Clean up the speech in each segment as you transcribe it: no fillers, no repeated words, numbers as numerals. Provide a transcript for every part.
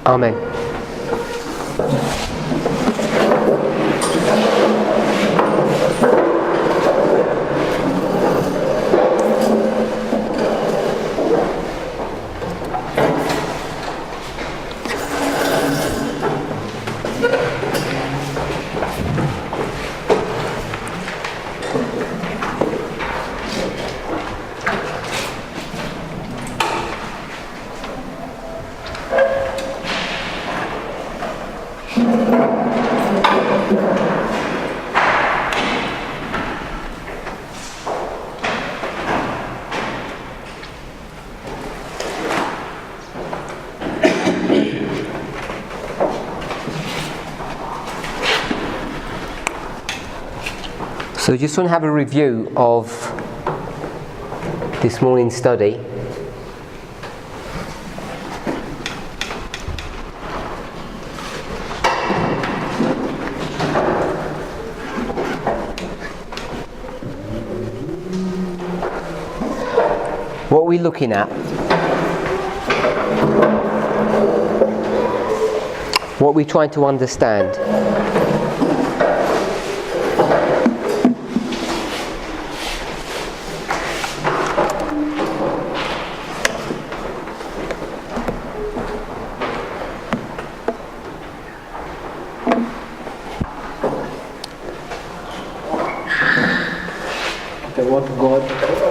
Amen. So just want to have a review of this morning's study. What are we looking at? What are we trying to understand?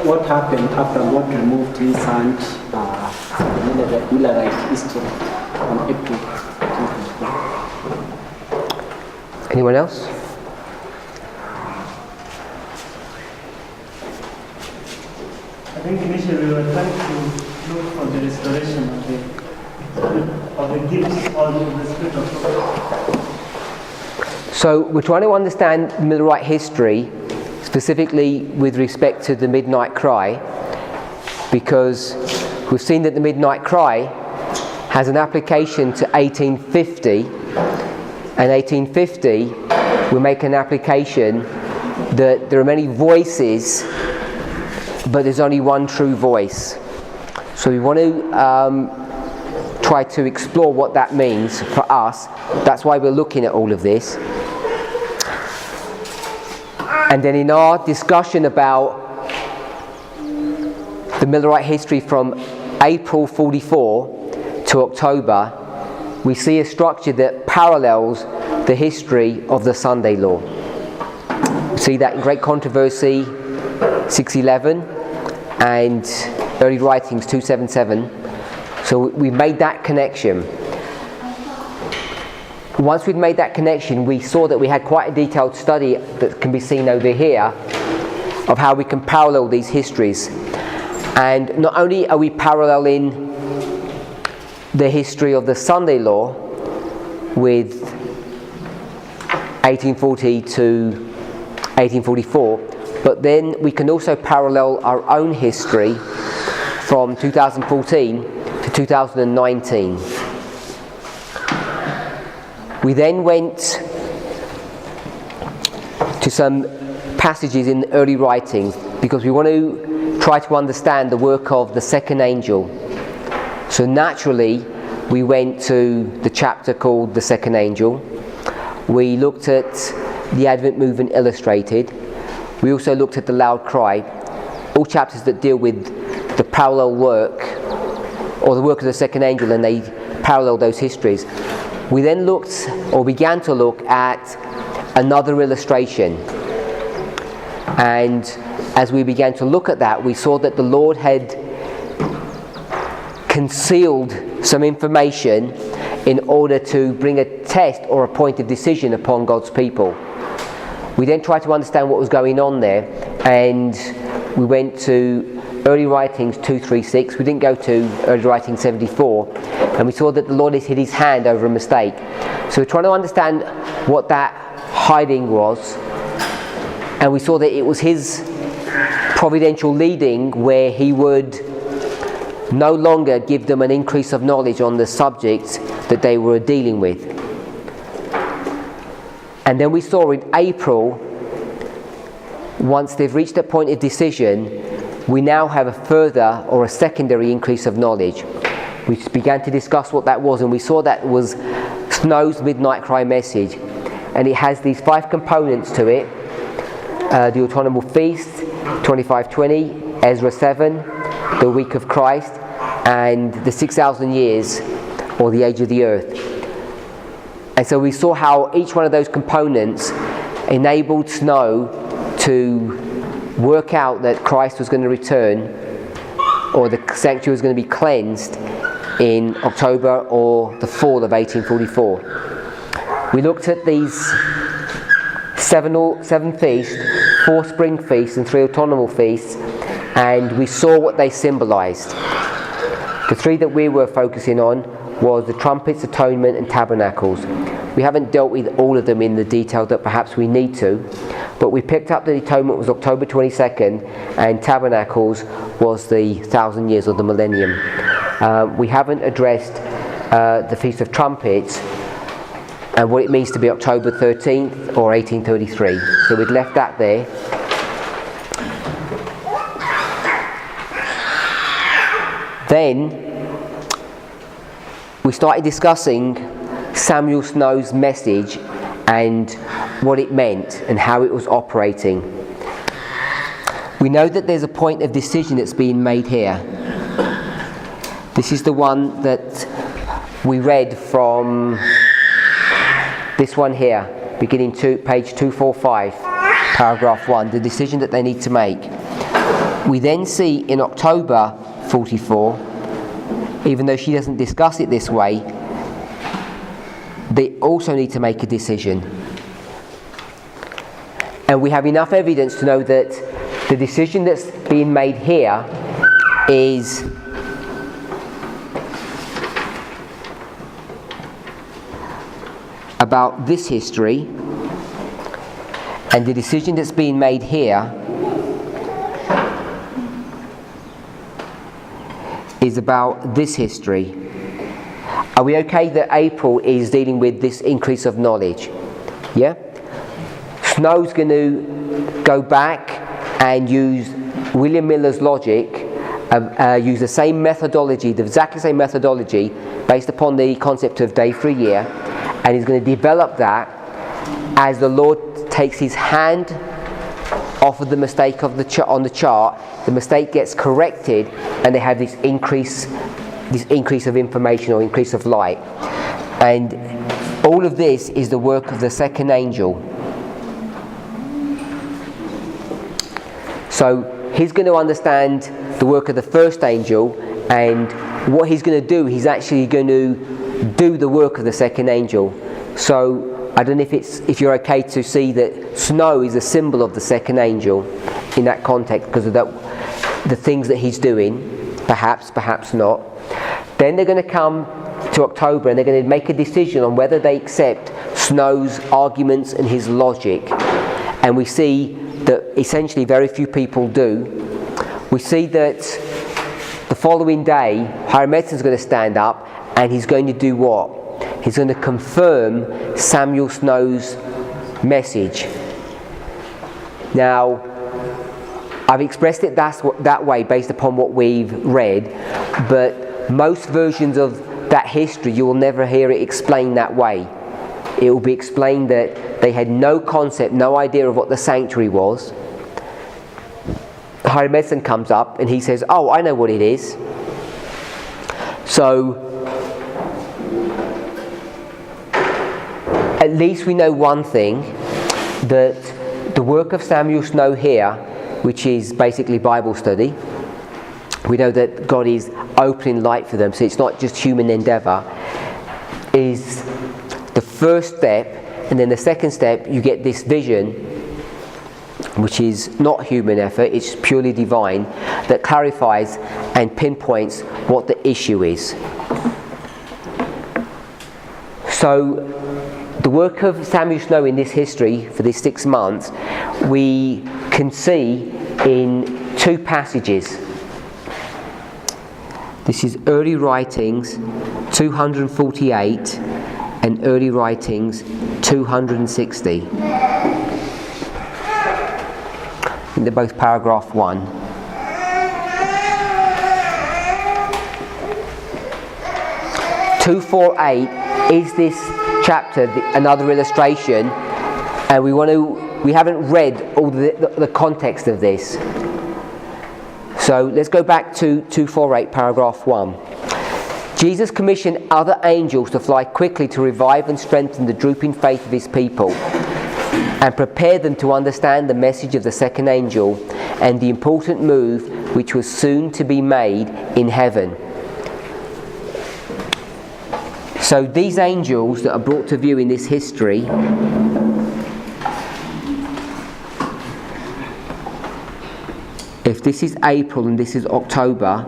What happened after God removed his hand in the Millerite history on April 2024? Anyone else? I think initially we were trying to look for the restoration of the gifts of the Spirit of God. So we're trying to understand Millerite history, specifically with respect to the midnight cry, because we've seen that the midnight cry has an application to 1850, and 1850 we make an application that there are many voices but there's only one true voice. So we want to try to explore what that means for us. That's why we're looking at all of this. And then in our discussion about the Millerite history from April 44 to October, we see a structure that parallels the history of the Sunday law. We see that in Great Controversy 611 and Early Writings 277. So we made that connection. Once we'd made that connection, we saw that we had quite a detailed study that can be seen over here of how we can parallel these histories. And not only are we paralleling the history of the Sunday law with 1840 to 1844, but then we can also parallel our own history from 2014 to 2019. We then went to some passages in the early writings because we want to try to understand the work of the second angel. So naturally, we went to the chapter called The Second Angel. We looked at the Advent Movement Illustrated. We also looked at the Loud Cry, all chapters that deal with the parallel work or the work of the second angel, and they parallel those histories. We then looked, or began to look at another illustration. And as we began to look at that, we saw that the Lord had concealed some information in order to bring a test or a point of decision upon God's people. We then tried to understand what was going on there, and we went to Early Writings 236. We didn't go to Early Writings 74, and we saw that the Lord has hid his hand over a mistake. So we're trying to understand what that hiding was, and we saw that it was his providential leading where he would no longer give them an increase of knowledge on the subjects that they were dealing with. And then we saw in April, once they've reached a point of decision, we now have a further or a secondary increase of knowledge. We began to discuss what that was, and we saw that was Snow's Midnight Cry message. And it has these 5 components to it. The Autonomous Feast, 2520, Ezra 7, the Week of Christ, and the 6,000 years, or the age of the earth. And so we saw how each one of those components enabled Snow to work out that Christ was going to return, or the sanctuary was going to be cleansed in October or the fall of 1844. We looked at these 7 feasts, 4 spring feasts and 3 autumnal feasts, and we saw what they symbolized. The 3 that we were focusing on was the trumpets, atonement and tabernacles. We haven't dealt with all of them in the detail that perhaps we need to, but we picked up that atonement was October 22nd and tabernacles was the 1,000 years or the millennium. We haven't addressed the Feast of Trumpets and what it means to be October 13th or 1833. So we'd left that there. Then we started discussing Samuel Snow's message and what it meant and how it was operating. We know that there's a point of decision that's being made here. This is the one that we read from this one here, beginning to page 245, paragraph 1, the decision that they need to make. We then see in October 44, even though she doesn't discuss it this way, they also need to make a decision. And we have enough evidence to know that the decision that's being made here is about this history, and the decision that's being made here is about this history. Are we okay that April is dealing with this increase of knowledge? Yeah? Snow's going to go back and use William Miller's logic, use the same methodology, the exactly same methodology, based upon the concept of day for a year, and he's going to develop that as the Lord takes his hand off of the mistake of on the chart. The mistake gets corrected, and they have this increase of information or increase of light. And all of this is the work of the second angel. So he's going to understand the work of the first angel, and what he's going to do, he's actually going to do the work of the second angel. So I don't know if you're okay to see that snow is a symbol of the second angel in that context, because of the things that he's doing, perhaps not. Then they're going to come to October and they're going to make a decision on whether they accept Snow's arguments and his logic. And we see that essentially very few people do. We see that the following day, Hiram Edson's going to stand up and he's going to do what? He's going to confirm Samuel Snow's message. Now, I've expressed it that way based upon what we've read, but most versions of that history, you will never hear it explained that way. It will be explained that they had no concept, no idea of what the sanctuary was. Hiram Edson comes up and he says, "Oh, I know what it is." So at least we know one thing, that the work of Samuel Snow here, which is basically Bible study, we know that God is opening light for them, so it's not just human endeavour, is the first step. And then the second step, you get this vision, which is not human effort, it's purely divine, that clarifies and pinpoints what the issue is. So the work of Samuel Snow in this history for this 6 months, we can see in 2 passages. This is Early Writings 248 and Early Writings 260. I think they're both paragraph 1. 248 is this chapter another illustration, and we haven't read all the context of this. So let's go back to 248 paragraph 1. Jesus commissioned other angels to fly quickly to revive and strengthen the drooping faith of his people and prepare them to understand the message of the second angel and the important move which was soon to be made in heaven. So these angels that are brought to view in this history if this is April and this is October,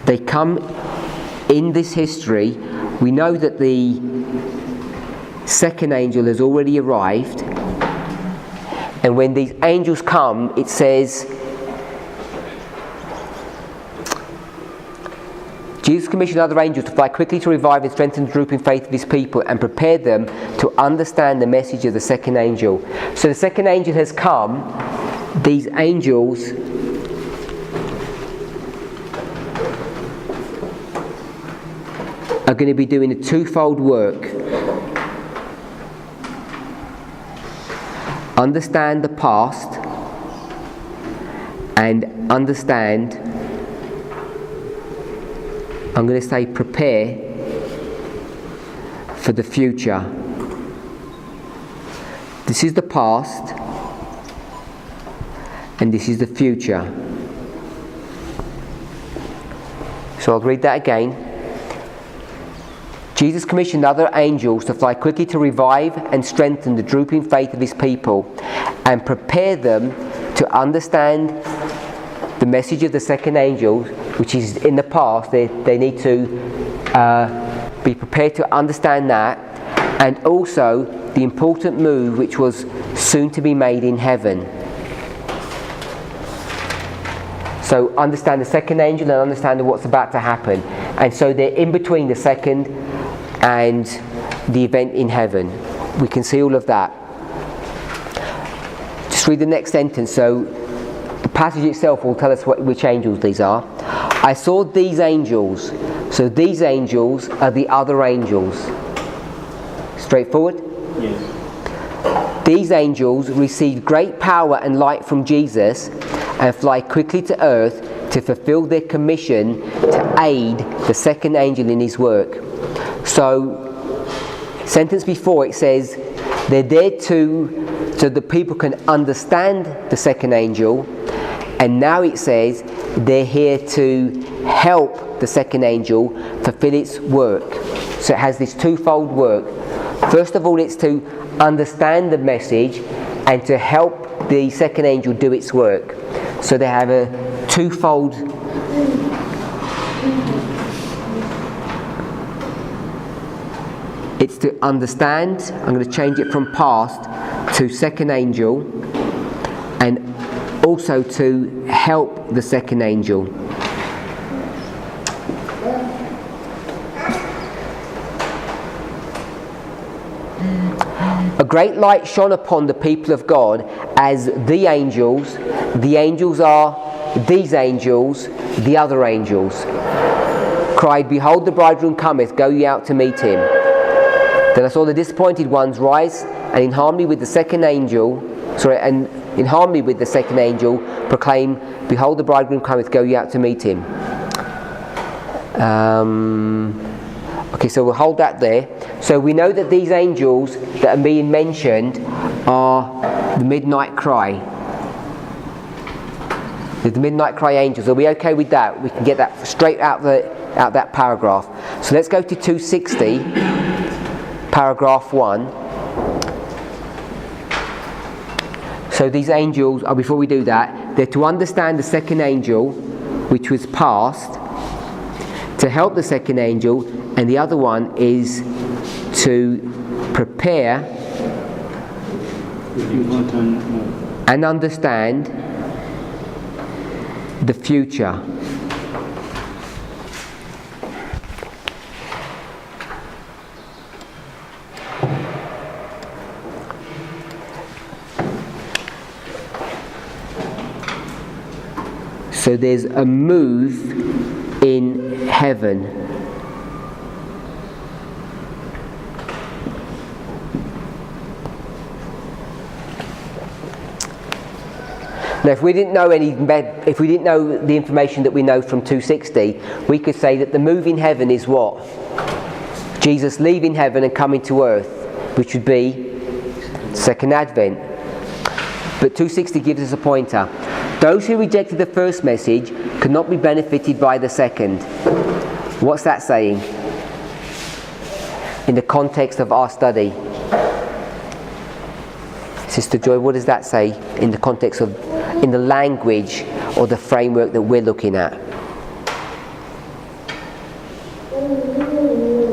they come in this history. We know that the second angel has already arrived, and when these angels come, it says Jesus commissioned other angels to fly quickly to revive and strengthen the drooping faith of his people and prepare them to understand the message of the second angel. So the second angel has come. These angels are going to be doing a twofold work. Understand the past and understand, I'm going to say prepare for the future. This is the past and this is the future. So I'll read that again. Jesus commissioned other angels to fly quickly to revive and strengthen the drooping faith of his people and prepare them to understand the message of the second angel, which is in the past. They need to be prepared to understand that, and also the important move which was soon to be made in heaven. So understand the second angel and understand what's about to happen. And so they're in between the second and the event in heaven. We can see all of that. Just read the next sentence. So the passage itself will tell us which angels these are. I saw these angels. So these angels are the other angels. Straightforward? Yes. These angels received great power and light from Jesus and fly quickly to earth to fulfill their commission to aid the second angel in his work. So, sentence before it says they're there so the people can understand the second angel, and now it says they're here to help the second angel fulfill its work. So it has this twofold work. First of all, it's to understand the message and to help the second angel do its work. So they have a twofold it's to understand. I'm going to change it from past to second angel, and also to help the second angel. A great light shone upon the people of God as the angels. The angels are these angels, the other angels. Cried, "Behold, the bridegroom cometh, go ye out to meet him." Then I saw the disappointed ones rise, and in harmony with the second angel, proclaim, "Behold, the bridegroom cometh, go ye out to meet him." Okay, so we'll hold that there. So we know that these angels that are being mentioned are the midnight cry. The midnight cry angels. Are we okay with that? We can get that straight out that paragraph. So let's go to 260, paragraph 1. So these angels, before we do that, they're to understand the second angel, which was past, to help the second angel, and the other one is to prepare and understand the future. So there's a move in heaven. Now, if we didn't know the information that we know from 260, we could say that the move in heaven is what? Jesus leaving heaven and coming to earth, which would be second advent. But 260 gives us a pointer. Those who rejected the first message could not be benefited by the second. What's that saying? In the context of our study. Sister Joy, what does that say in the context of, in the language or the framework that we're looking at?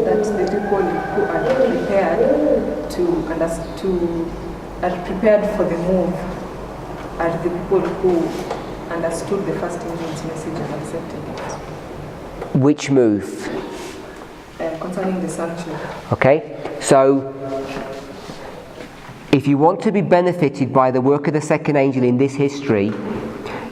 That the people who are prepared for the move are the people who understood the first angel's message and accepted it. Which move? Concerning the sanctuary. Okay, so if you want to be benefited by the work of the second angel in this history,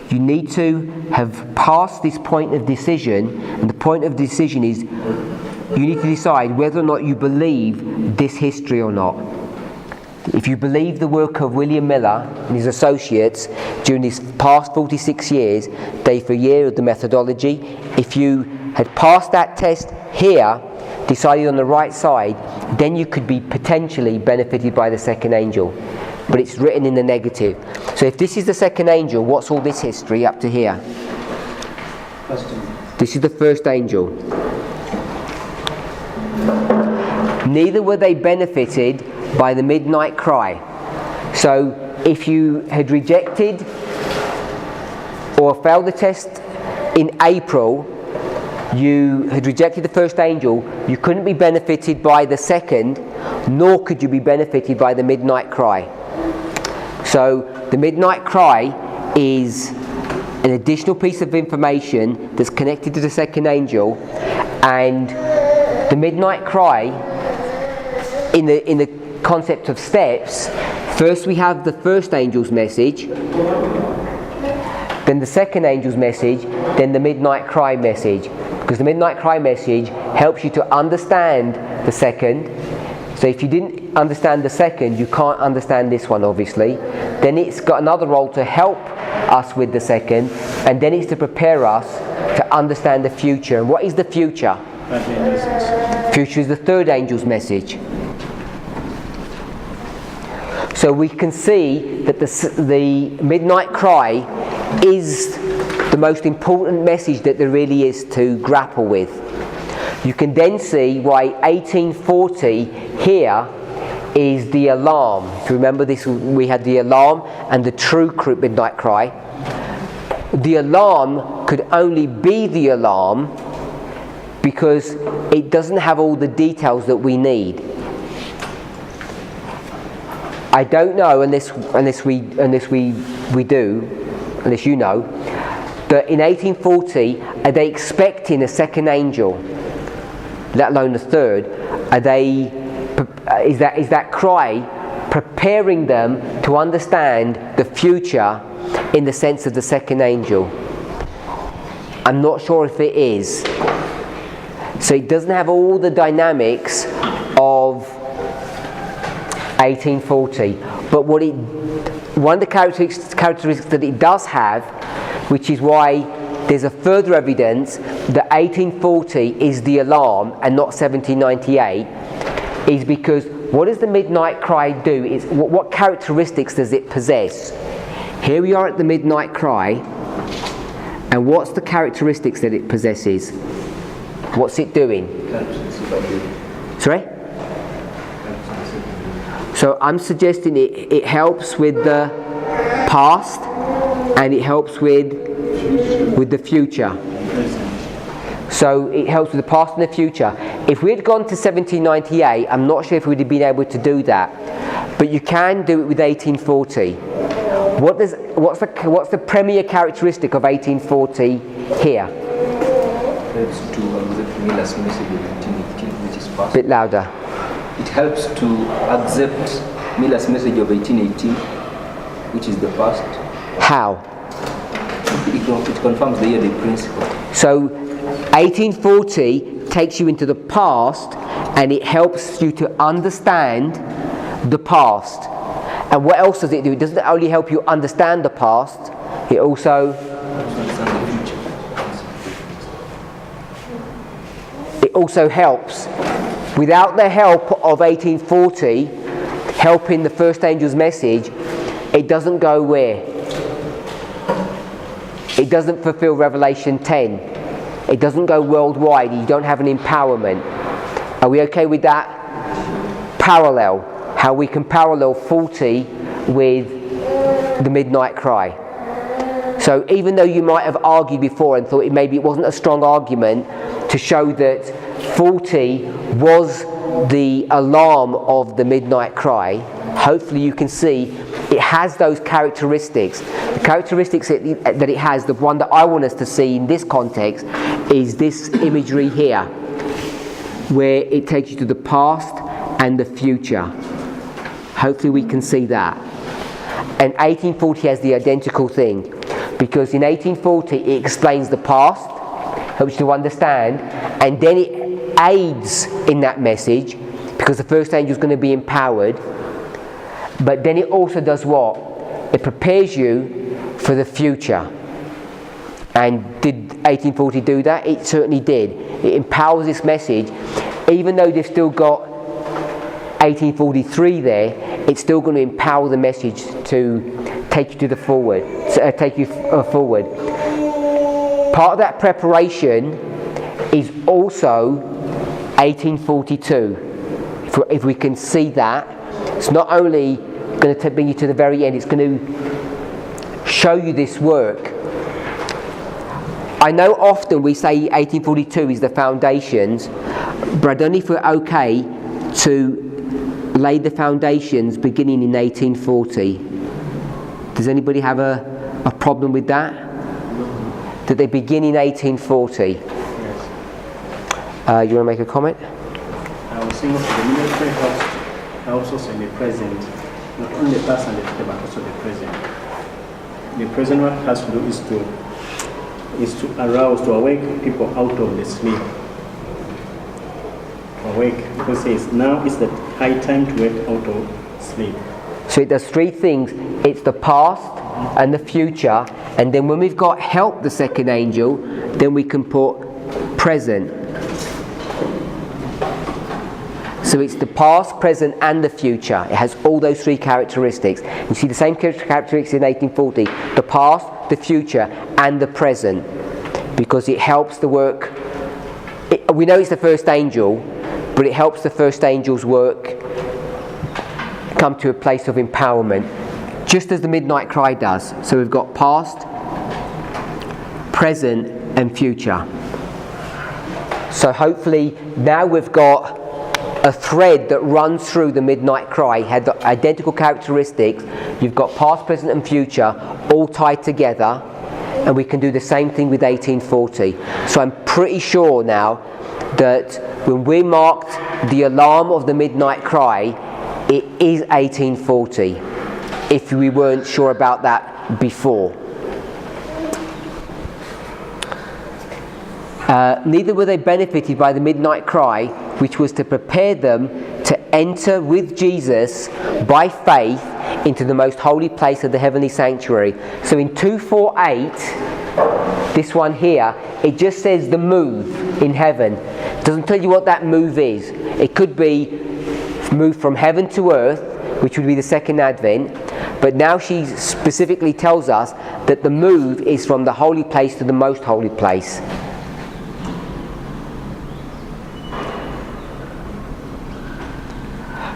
you need to have passed this point of decision, and the point of decision is you need to decide whether or not you believe this history or not. If you believe the work of William Miller and his associates during these past 46 years, day for year of the methodology, if you had passed that test here, decided on the right side, then you could be potentially benefited by the second angel. But it's written in the negative. So if this is the second angel, what's all this history up to here? This is the first angel. Neither were they benefited by the midnight cry. So if you had rejected or failed the test in April, you had rejected the first angel, you couldn't be benefited by the second, nor could you be benefited by the midnight cry. So the midnight cry is an additional piece of information that's connected to the second angel, and the midnight cry in the concept of steps, first we have the first angel's message, then the second angel's message, then the midnight cry message. Because the midnight cry message helps you to understand the second. So if you didn't understand the second, you can't understand this one, obviously. Then it's got another role to help us with the second, and then it's to prepare us to understand the future. And what is the future? Future is the third angel's message. So we can see that the midnight cry is the most important message that there really is to grapple with. You can then see why 1840 here is the alarm. If you remember this, we had the alarm and the true midnight cry. The alarm could only be the alarm because it doesn't have all the details that we need. I don't know unless you know, that in 1840, are they expecting a second angel, let alone a third? Is that cry preparing them to understand the future in the sense of the second angel? I'm not sure if it is. So it doesn't have all the dynamics of 1840. But one of the characteristics that it does have, which is why there's a further evidence that 1840 is the alarm and not 1798, is because what does the midnight cry do? What characteristics does it possess? Here we are at the midnight cry, and what's the characteristics that it possesses? What's it doing? Sorry? So I'm suggesting it helps with the past and it helps with the future. So it helps with the past and the future. If we had gone to 1798, I'm not sure if we'd have been able to do that. But you can do it with 1840. What's the premier characteristic of 1840 here? Helps to accept Miller's message of 1818, which is past. Bit louder. It helps to accept Miller's message of 1818, which is the past. How? it confirms the yearly principle. So 1840 takes you into the past and it helps you to understand the past. And what else does it do? It doesn't only help you understand the past, it also helps. Without the help of 1840 helping the first angel's message, it doesn't go where? It doesn't fulfill Revelation 10. It doesn't go worldwide. You don't have an empowerment. Are we okay with that? Parallel. How we can parallel 40 with the midnight cry. So even though you might have argued before and thought maybe it wasn't a strong argument to show that 40 was the alarm of the midnight cry, hopefully you can see it has those characteristics. The characteristics that it has, the one that I want us to see in this context, is this imagery here, where it takes you to the past and the future. Hopefully we can see that. And 1840 has the identical thing, because in 1840 it explains the past, helps you to understand, and then it aids in that message, because the first angel is going to be empowered. But then it also does what? It prepares you for the future. And did 1840 do that? It certainly did. It empowers this message. Even though they've still got 1843 there, it's still going to empower the message to take you to the forward. Forward. Part of that preparation is also 1842. If we can see that, it's not only going to bring you to the very end, it's going to show you this work. I know often we say 1842 is the foundations, but I don't know if we're okay to lay the foundations beginning in 1840. Does anybody have a problem with that? That they begin in 1840? Yes. You want to make a comment? I was saying also the military helps us in the present, not only the past and the future, but also the present. The present, what it has to do is to arouse, to awake people out of the sleep. Awake, because it says now is the high time to wake out of sleep. So it does three things. It's the past and the future, and then when we've got help, the second angel, then we can put present. So it's the past, present and the future. It has all those three characteristics. You see the same characteristics in 1840. The past, the future and the present. Because it helps the work. We know it's the first angel, but it helps the first angel's work come to a place of empowerment. Just as the midnight cry does. So we've got past, present and future. So hopefully now we've got a thread that runs through the midnight cry, had the identical characteristics. You've got past, present and future all tied together, and we can do the same thing with 1840. So I'm pretty sure now that when we marked the alarm of the midnight cry, it is 1840, if we weren't sure about that before. Neither were they benefited by the midnight cry, which was to prepare them to enter with Jesus by faith into the most holy place of the heavenly sanctuary. So in 248, this one here, it just says the move in heaven. It doesn't tell you what that move is. It could be move from heaven to earth, which would be the second advent, but now she specifically tells us that the move is from the holy place to the most holy place.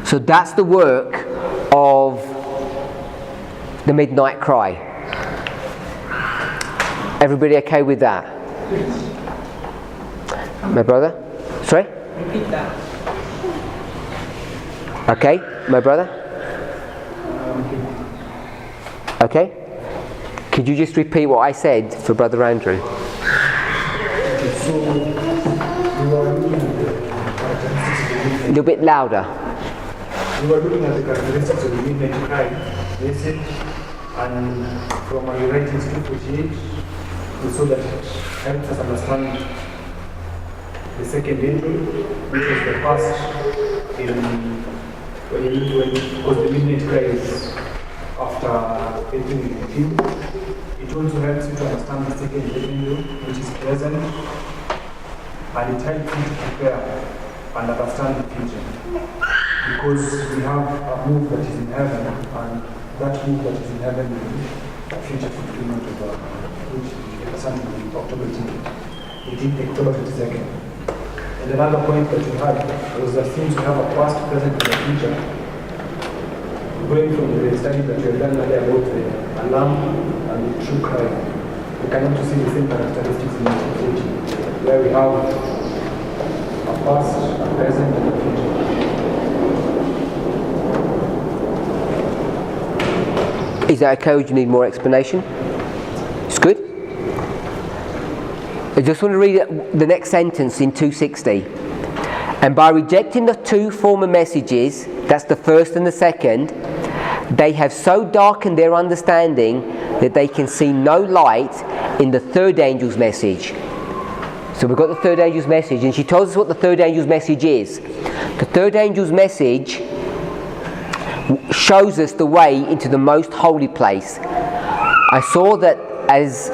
So that's the work of the midnight cry. Everybody okay with that? My brother? Sorry? Repeat that. Okay, my brother? Okay? Could you just repeat what I said for Brother Andrew? So, you are looking at A little bit louder. the characteristics of the midnight cry, message, and from my writings 248, so that it helps us understand the second angel, which was the first because the midnight cry is after entering the field. It also helps you to understand the second angel, which is present, and it helps you to prepare and understand the future. Because we have a move that is in heaven, and that move that is in heaven is a future fulfillment of which is something in October October 22nd. And another point that we had was that since we have a past, present, and a future, going from the study that we have done earlier about the alarm and the true cry, we can also see the same characteristics in 1940, where we have a past, a present, and a future. Is that okay, or do you need more explanation? It's good. I just want to read the next sentence in 260. And by rejecting the two former messages, that's the first and the second, they have so darkened their understanding that they can see no light in the third angel's message. So we've got the third angel's message, and she tells us what the third angel's message is. The third angel's message shows us the way into the most holy place. I saw that as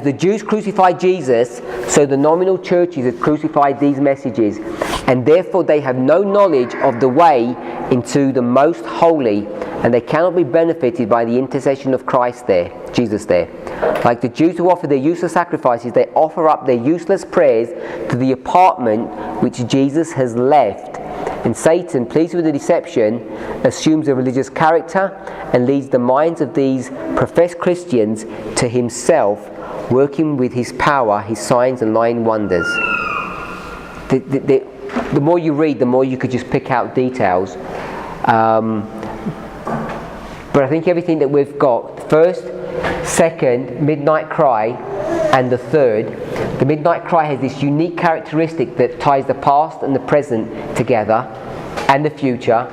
the Jews crucified Jesus, so the nominal churches have crucified these messages, and therefore they have no knowledge of the way into the most holy, and they cannot be benefited by the intercession of Christ there, Jesus there. Like the Jews who offer their useless sacrifices, they offer up their useless prayers to the apartment which Jesus has left. And Satan, pleased with the deception, assumes a religious character and leads the minds of these professed Christians to himself, working with his power, his signs and lying wonders. The more you read, the more you could just pick out details. But I think everything that we've got, first, second, midnight cry, and the third. The midnight cry has this unique characteristic that ties the past and the present together, and the future.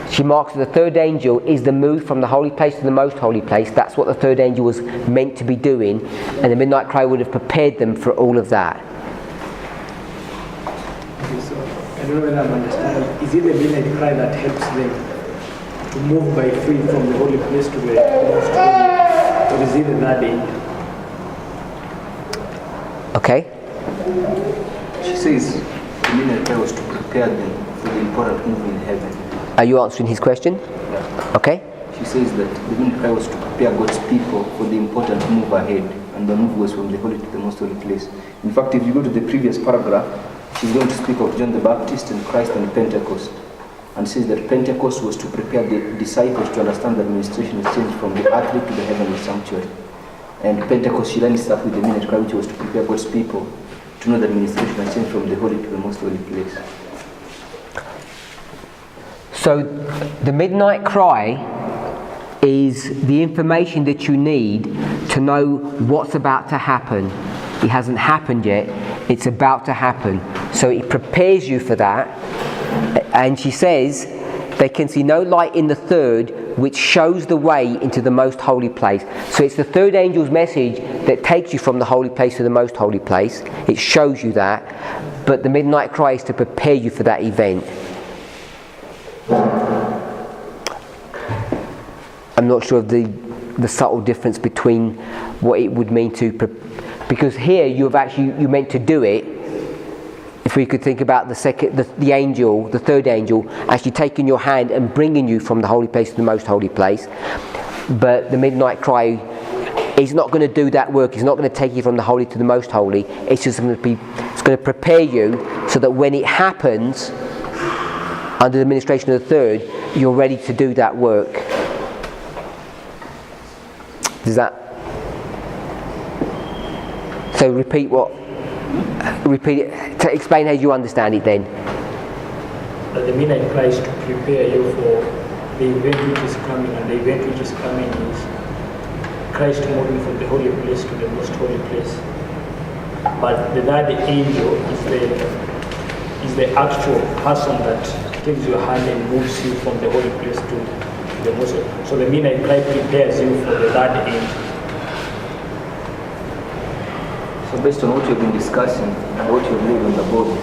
She marks that the third angel is the move from the holy place to the most holy place. That's what the third angel was meant to be doing, and the midnight cry would have prepared them for all of that. Okay, so I don't know whether I'm understanding. Is it the midnight cry that helps them to move by free from the holy place to the most holy, or is it the third angel? Okay? She says the midnight cry was to prepare them for the important move in heaven. Are you answering his question? Yeah. Okay? She says that the midnight cry was to prepare God's people for the important move ahead, and the move was from the holy to the most holy place. In fact, if you go to the previous paragraph, she's going to speak of John the Baptist and Christ and Pentecost, and says that Pentecost was to prepare the disciples to understand that administration is changed from the earthly to the heavenly sanctuary. And Pentecost, she lines up with the midnight cry, which was to prepare God's people to know that administration has changed from the holy to the most holy place. So the midnight cry is the information that you need to know what's about to happen. It hasn't happened yet, it's about to happen. So it prepares you for that. And she says they can see no light in the third, which shows the way into the most holy place. So it's the third angel's message that takes you from the holy place to the most holy place. It shows you that. But the midnight cry is to prepare you for that event. I'm not sure of the subtle difference between what it would mean to because here you're meant to do it. If we could think about the angel, the third angel, actually taking your hand and bringing you from the holy place to the most holy place. But the midnight cry is not going to do that work. It's not going to take you from the holy to the most holy. It's just going to prepare you so that when it happens, under the administration of the third, you're ready to do that work. Does that? So repeat it, to explain how you understand it then. The midnight cry is to prepare you for the event which is coming, and the event which is coming is Christ moving from the holy place to the most holy place. But the third angel is the actual person that takes your hand and moves you from the holy place to the most holy. So the midnight cry prepares you for the third angel. So based on what you've been discussing and what you've laid on the board,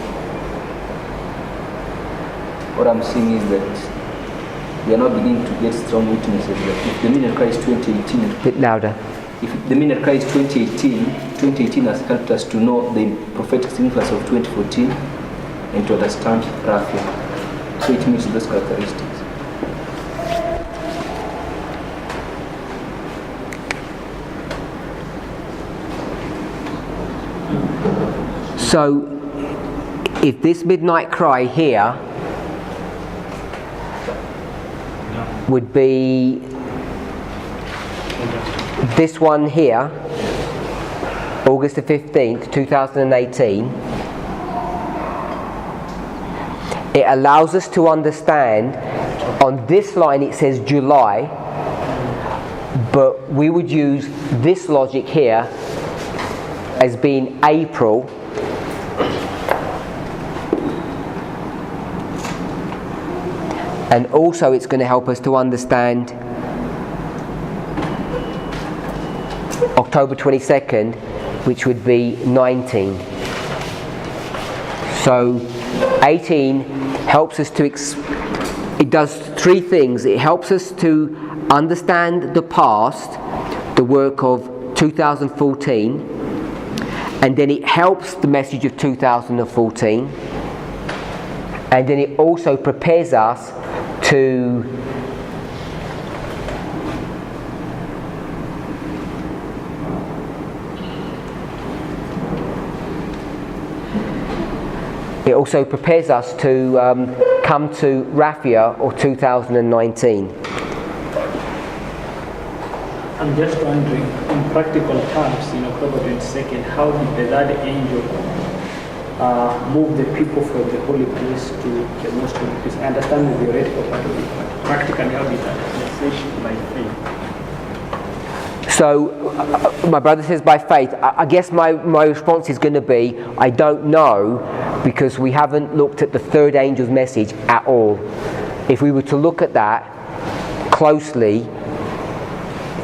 what I'm seeing is that we are now beginning to get strong witnesses that if the Minute Christ 2018, A bit louder. if the Minute Christ 2018 has helped us to know the prophetic significance of 2014 and to understand Raphia. So it meets those characteristics. So, if this midnight cry here would be this one here, August the 15th, 2018, it allows us to understand, on this line it says July, but we would use this logic here as being April. And also it's going to help us to understand October 22nd, which would be 19. So 18 helps us to, it does three things. It helps us to understand the past, the work of 2014, and then it helps the message of 2014, and then it also prepares us to come to Raphia or 2019. I'm just wondering, in practical terms, in October 22nd, how did the third angel move the people from the holy place to the most holy place? I understand the theoretical part of it, but practically, how did that manifest by faith? So, my brother says by faith. I guess my response is going to be, I don't know, because we haven't looked at the third angel's message at all. If we were to look at that closely,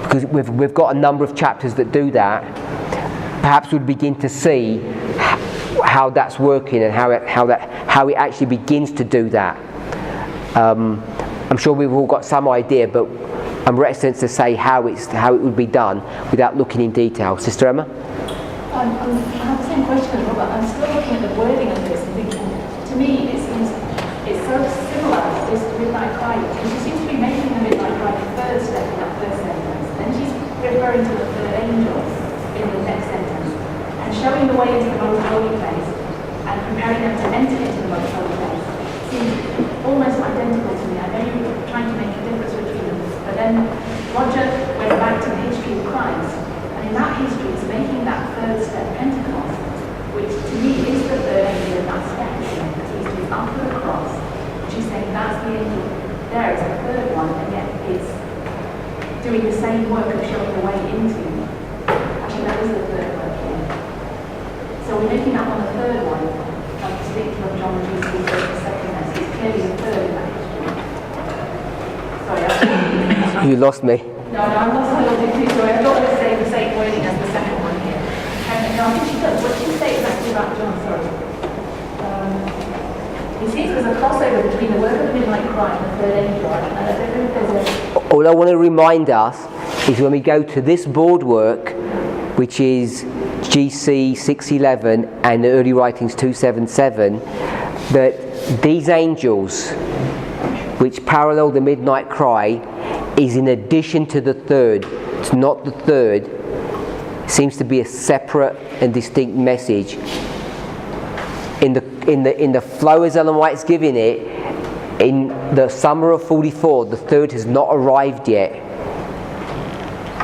because we've got a number of chapters that do that, perhaps we'd begin to see how that's working and how it actually begins to do that. I'm sure we've all got some idea, but I'm reticent to say how it would be done without looking in detail. Sister Emma? I have the same question as Robert. I'm still looking at the wording of this and thinking, to me it seems it's so similar to this midnight cry, because she seems to be making the midnight cry the third step in that first sentence, then she's referring to the third angel in the next sentence, and showing the way into the most holy place and preparing them to enter into the most holy place seems almost identical to me. I know you're trying to make a difference between them, but then Roger went back to the history of Christ, and in that history it's making that third step Pentecost, which to me is the third angel in that step, because he's to be after the cross. She's saying that's the angel there, it's the third one, and yet it's doing the same work of showing the way into. Actually, that is the third work here. So we're making that one the third one, like speaking of John Jesus, the second message. It's clearly the third in that history. Sorry, You lost me. No, I'm not so logic too, sorry. I thought I was saying the same wording as the second one here. No, I think she does. What did she say exactly about John? Sorry. He sees there's a crossover between the work of the midnight cry and the third angel. And I don't know if there's a... All I want to remind us is when we go to this board work, which is GC 611 and the early writings 277, that these angels, which parallel the midnight cry, is in addition to the third. It's not the third. It seems to be a separate and distinct message. In the flow as Ellen White's giving it, in the summer of 44, the third has not arrived yet.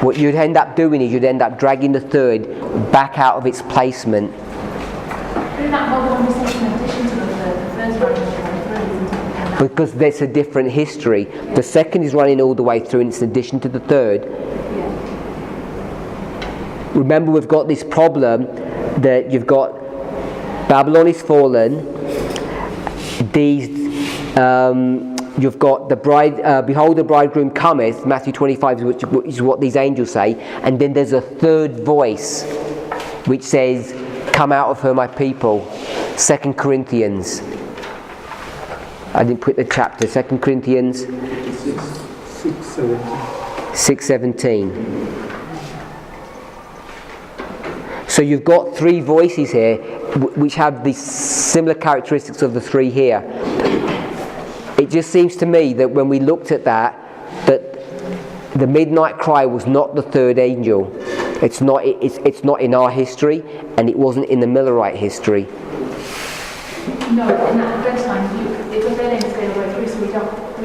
What you'd end up doing is you'd end up dragging the third back out of its placement. In that whole conversation, in addition to the third's running through, because there's a different history. The second is running all the way through and it's in addition to the third. Remember, we've got this problem that you've got Babylon is fallen, you've got the bride, behold the bridegroom cometh, Matthew 25 which is what these angels say, and then there's a third voice which says, "Come out of her, my people." 2 Corinthians. I didn't put the chapter. 2 Corinthians 6:17. So you've got three voices here which have the similar characteristics of the three here. It just seems to me that when we looked at that the midnight cry was not the third angel. It's not in our history, and it wasn't in the Millerite history. No, in that first time, if the third angel is going all the way through, so we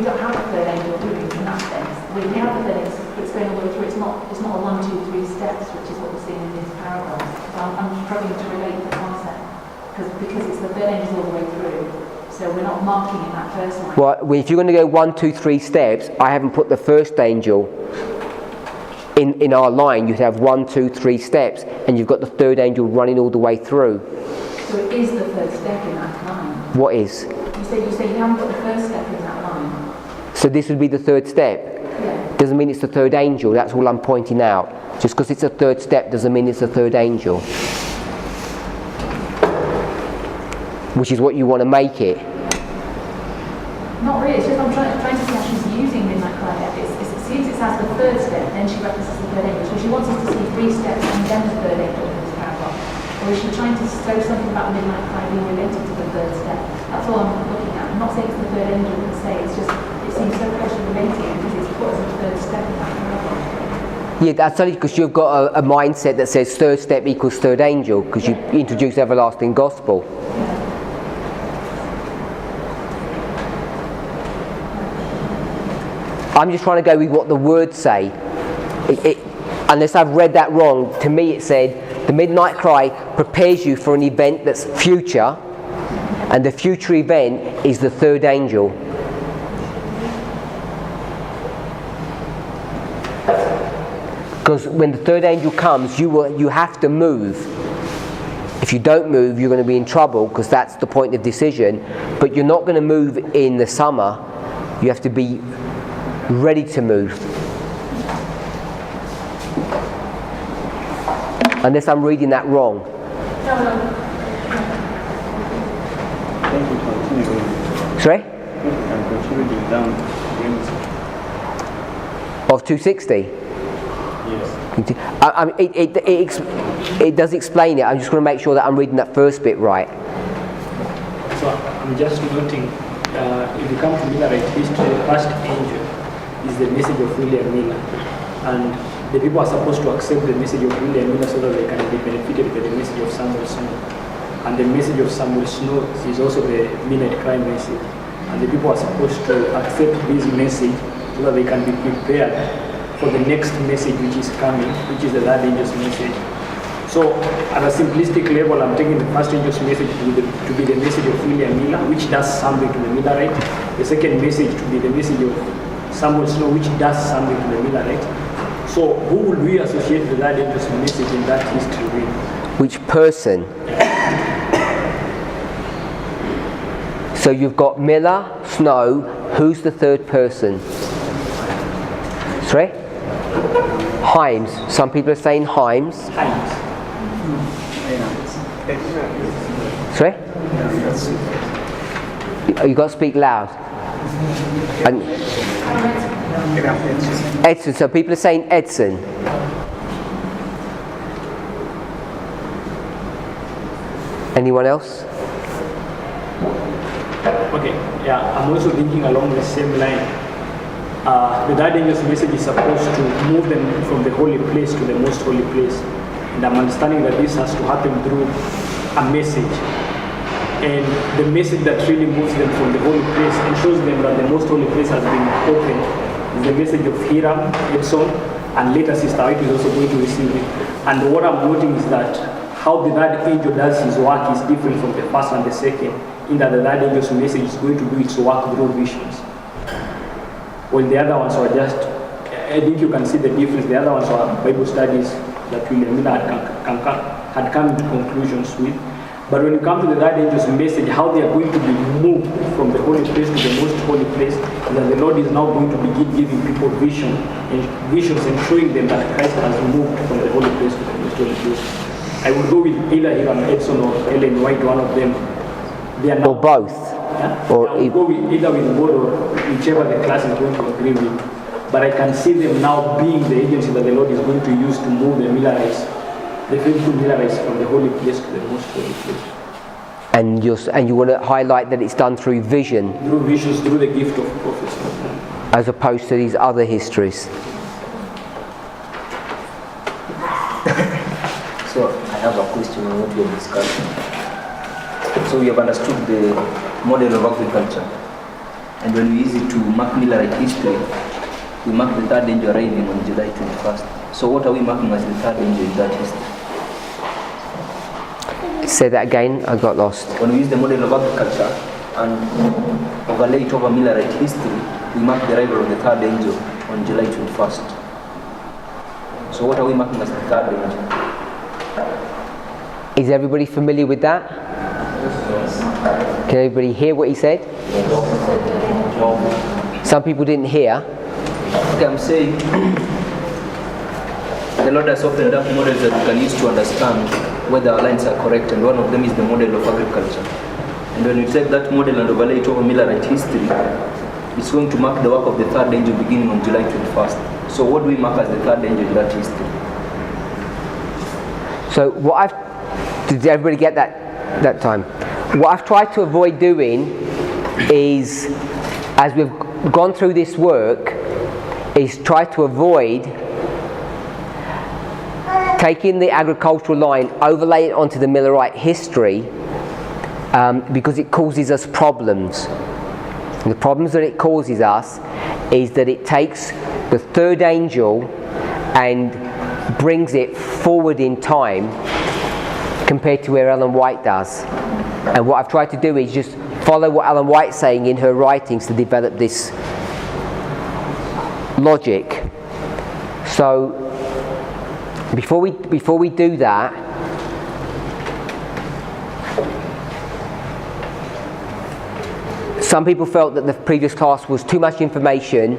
don't have a third angel, do we, in that sense? We have the third angel, it's going all the way through. It's not a 1, 2, 3 steps, which is what we're seeing in this paragraph. So I'm struggling to relate the concept because it's the third angel all the way through. So we're not marking in that first line. Well, if you're going to go 1, 2, 3 steps, I haven't put the first angel in our line. You'd have 1, 2, 3 steps, and you've got the third angel running all the way through. So it is the third step in that line. What is? You say you haven't got the first step in that line. So this would be the third step. Yeah. Doesn't mean it's the third angel. That's all I'm pointing out. Just because it's a third step doesn't mean it's the third angel. Which is what you want to make it. Not really. It's just I'm trying to see how she's using midnight cry. It seems it has the third step, then she references the third angel. So she wants us to see 3 steps and then the third angel in this paragraph. Or is she trying to show something about midnight cry being related to the third step? That's all I'm looking at. I'm not saying it's the third angel per se. It's just it seems so closely related because it's put as a third step in that paragraph. Yeah, that's only because you've got a mindset that says third step equals third angel, because you introduce everlasting gospel. I'm just trying to go with what the words say. Unless I've read that wrong, to me it said the midnight cry prepares you for an event that's future, and the future event is the third angel. Because when the third angel comes, you have to move. If you don't move, you're going to be in trouble, because that's the point of decision. But you're not going to move in the summer. You have to be ready to move. Unless I'm reading that wrong. Thank you. Continue. Sorry? You can continue reading down. Of 260? Yes. It does explain it. I'm just going to make sure that I'm reading that first bit right. So I'm just noting, if you come to Millerite history, the first angel is the message of William Miller, and the people are supposed to accept the message of William Miller so that they can be benefited by the message of Samuel Snow. And the message of Samuel Snow is also the midnight cry message, and the people are supposed to accept this message so that they can be prepared for the next message which is coming, which is the third angel's message. So at a simplistic level, I'm taking the first angel's message to be the message of William Miller, which does something to the Millerite. The second message to be the message of Samuel Snow, which does something to the Millerite. So who would we associate the third angel's message in that history with? Which person? So you've got Miller, Snow. Who's the third person? Sorry? Himes. Some people are saying Himes. Sorry? You've got to speak loud. And Edson. So people are saying Edson. Anyone else? Okay, yeah, I'm also thinking along the same line. The third angel's message is supposed to move them from the holy place to the most holy place. And I'm understanding that this has to happen through a message. And the message that really moves them from the holy place and shows them that the most holy place has been opened is the message of Hiram, Edson, and later Sister White is also going to receive it. And what I'm noting is that how the third angel does his work is different from the first and the second, in that the third angel's message is going to do its work through visions. When the other ones were just, I think you can see the difference. The other ones were Bible studies that William Miller had come to conclusions with. But when you come to the third angel's message, how they are going to be moved from the holy place to the most holy place, is that the Lord is now going to begin giving people visions and showing them that Christ has moved from the holy place to the most holy place. I would go with either Hiram Edson or Ellen White, one of them. They are now, Or both? yeah? Or I would go with either with both or whichever the class is going to agree with. But I can see them now being the agency that the Lord is going to use to move the Millerites, the faithful Millerites from the holy place to the most holy place. And you want to highlight that it's done through vision, Through visions, through the gift of prophecy. as opposed to these other histories. So I have a question on what we are discussing. So we have understood the model of agriculture. And when we use it to mark Millerite history, we mark the third angel arriving on July 21st. So what are we marking as the third angel in that history? Say that again, I got lost. When we use the model of agriculture and overlay it over Millerite history, we mark the arrival of the third angel on July 21st. So what are we marking as the third angel? Is everybody familiar with that? Can everybody hear what he said? Some people didn't hear. Okay, I'm saying the Lord has opened up models that we can use to understand whether our lines are correct, and one of them is the model of agriculture. And when we take that model and overlay it over Millerite history, it's going to mark the work of the third angel beginning on July 21st. So what do we mark as the third angel in that history? So did everybody get that time? What I've tried to avoid doing is, as we've gone through this work, is try to avoid taking the agricultural line, overlay it onto the Millerite history, because it causes us problems. And the problems that it causes us is that it takes the third angel and brings it forward in time compared to where Ellen White does. And what I've tried to do is just follow what Ellen White's saying in her writings to develop this logic. So before we do that, some people felt that the previous class was too much information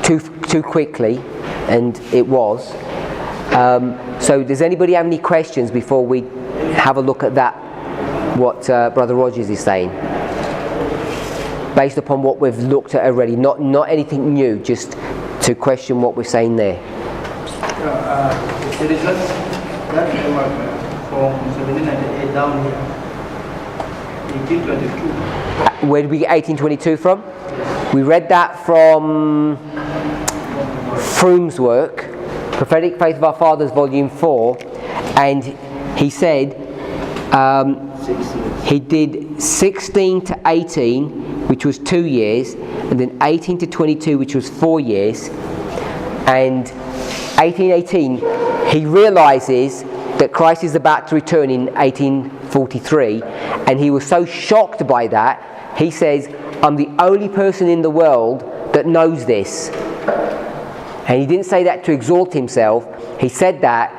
too quickly, and it was. So does anybody have any questions before we have a look at that, what Brother Rogers is saying, based upon what we've looked at already, not anything new, just to question what we're saying there? There is that framework from 1798 down here, 1822. Where did we get 1822 from? We read that from Froome's work, Prophetic Faith of Our Fathers, Volume 4, and he said he did 16 to 18, which was 2 years, and then 18 to 22, which was 4 years, and 1818, he realizes that Christ is about to return in 1843, and he was so shocked by that, he says, I'm the only person in the world that knows this. And he didn't say that to exalt himself, he said that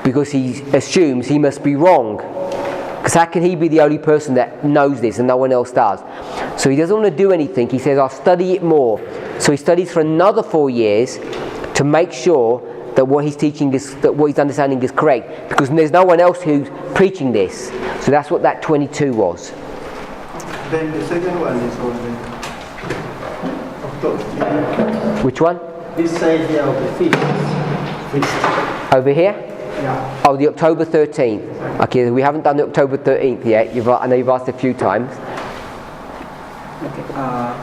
because he assumes he must be wrong. Because how can he be the only person that knows this and no one else does? So he doesn't want to do anything, he says, I'll study it more. So he studies for another 4 years to make sure that what he's teaching is, that what he's understanding is correct, because there's no one else who's preaching this. So that's what that 22 was. Then the second one is on October. Which one? This side here of the feast. Over here? Yeah. Oh, the October 13th. Okay, we haven't done the October 13th yet. I know you've asked a few times. Okay.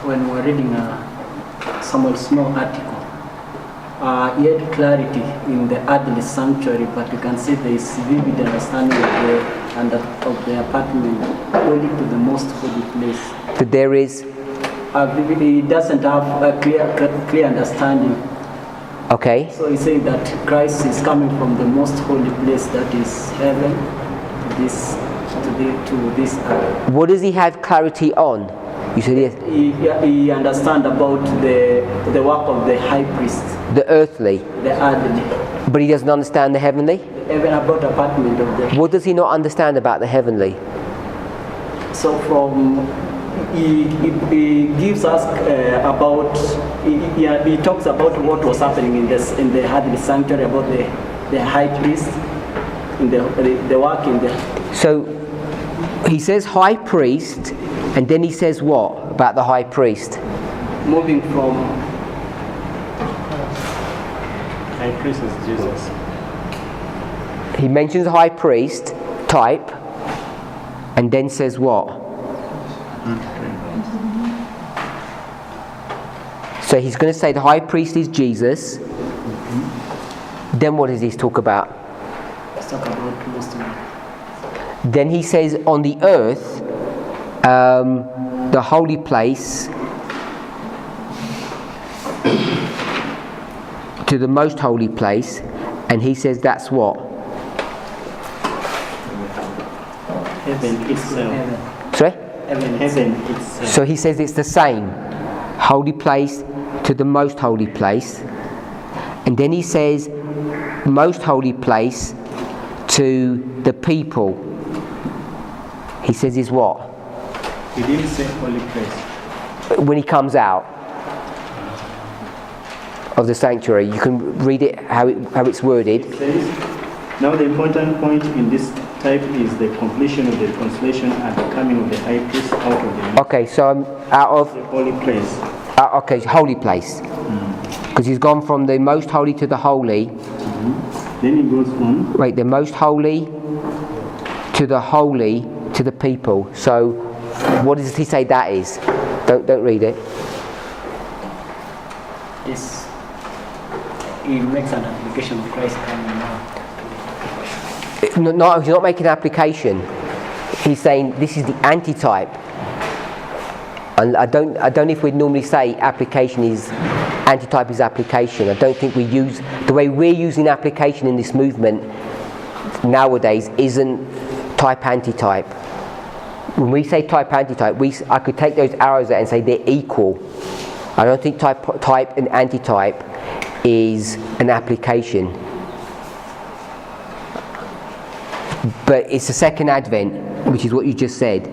When we were reading Samuel Small article, he had clarity in the earthly sanctuary, but you can see there is vivid understanding of the apartment holy to the most holy place. That there is. He doesn't have a clear understanding. Okay. So he's saying that Christ is coming from the most holy place, that is heaven, to this earth. What does he have clarity on? You said yes. He understands about the work of the high priest. The earthly. The earthly. But he doesn't understand the heavenly? Even about apartment of the. What does he not understand about the heavenly? So he gives us about, he talks about what was happening in the heavenly sanctuary, about the high priest, in the work in the. So he says high priest, and then he says what about the high priest? Moving from high priest is Jesus. He mentions high priest type, and then says what? So he's going to say the high priest is Jesus. Then what does he talk about? Let's talk about Muslim. Then he says on the earth, the holy place, to the most holy place, and he says that's what? Heaven itself. Sorry? Heaven itself. So he says it's the same. Holy place to the most holy place. And then he says most holy place to the people. He says is what? He didn't say holy place. When he comes out of the sanctuary, you can read it how it's worded. It says, now the important point in this type is the completion of the reconciliation and the coming of the high priest out of the Okay, so I'm out of the holy place. okay, holy place, because he's gone from the most holy to the holy. Then he goes on. Wait, the most holy to the holy to the people. So, what does he say that is? Don't read it. Yes. He makes an application of Christ coming now. No, he's not making an application. He's saying this is the antitype. And I don't know if we'd normally say application is antitype is application. I don't think we use the way we're using application in this movement nowadays isn't type antitype. When we say type antitype, I could take those arrows out and say they're equal. I don't think type and antitype is an application. But it's the second advent, which is what you just said.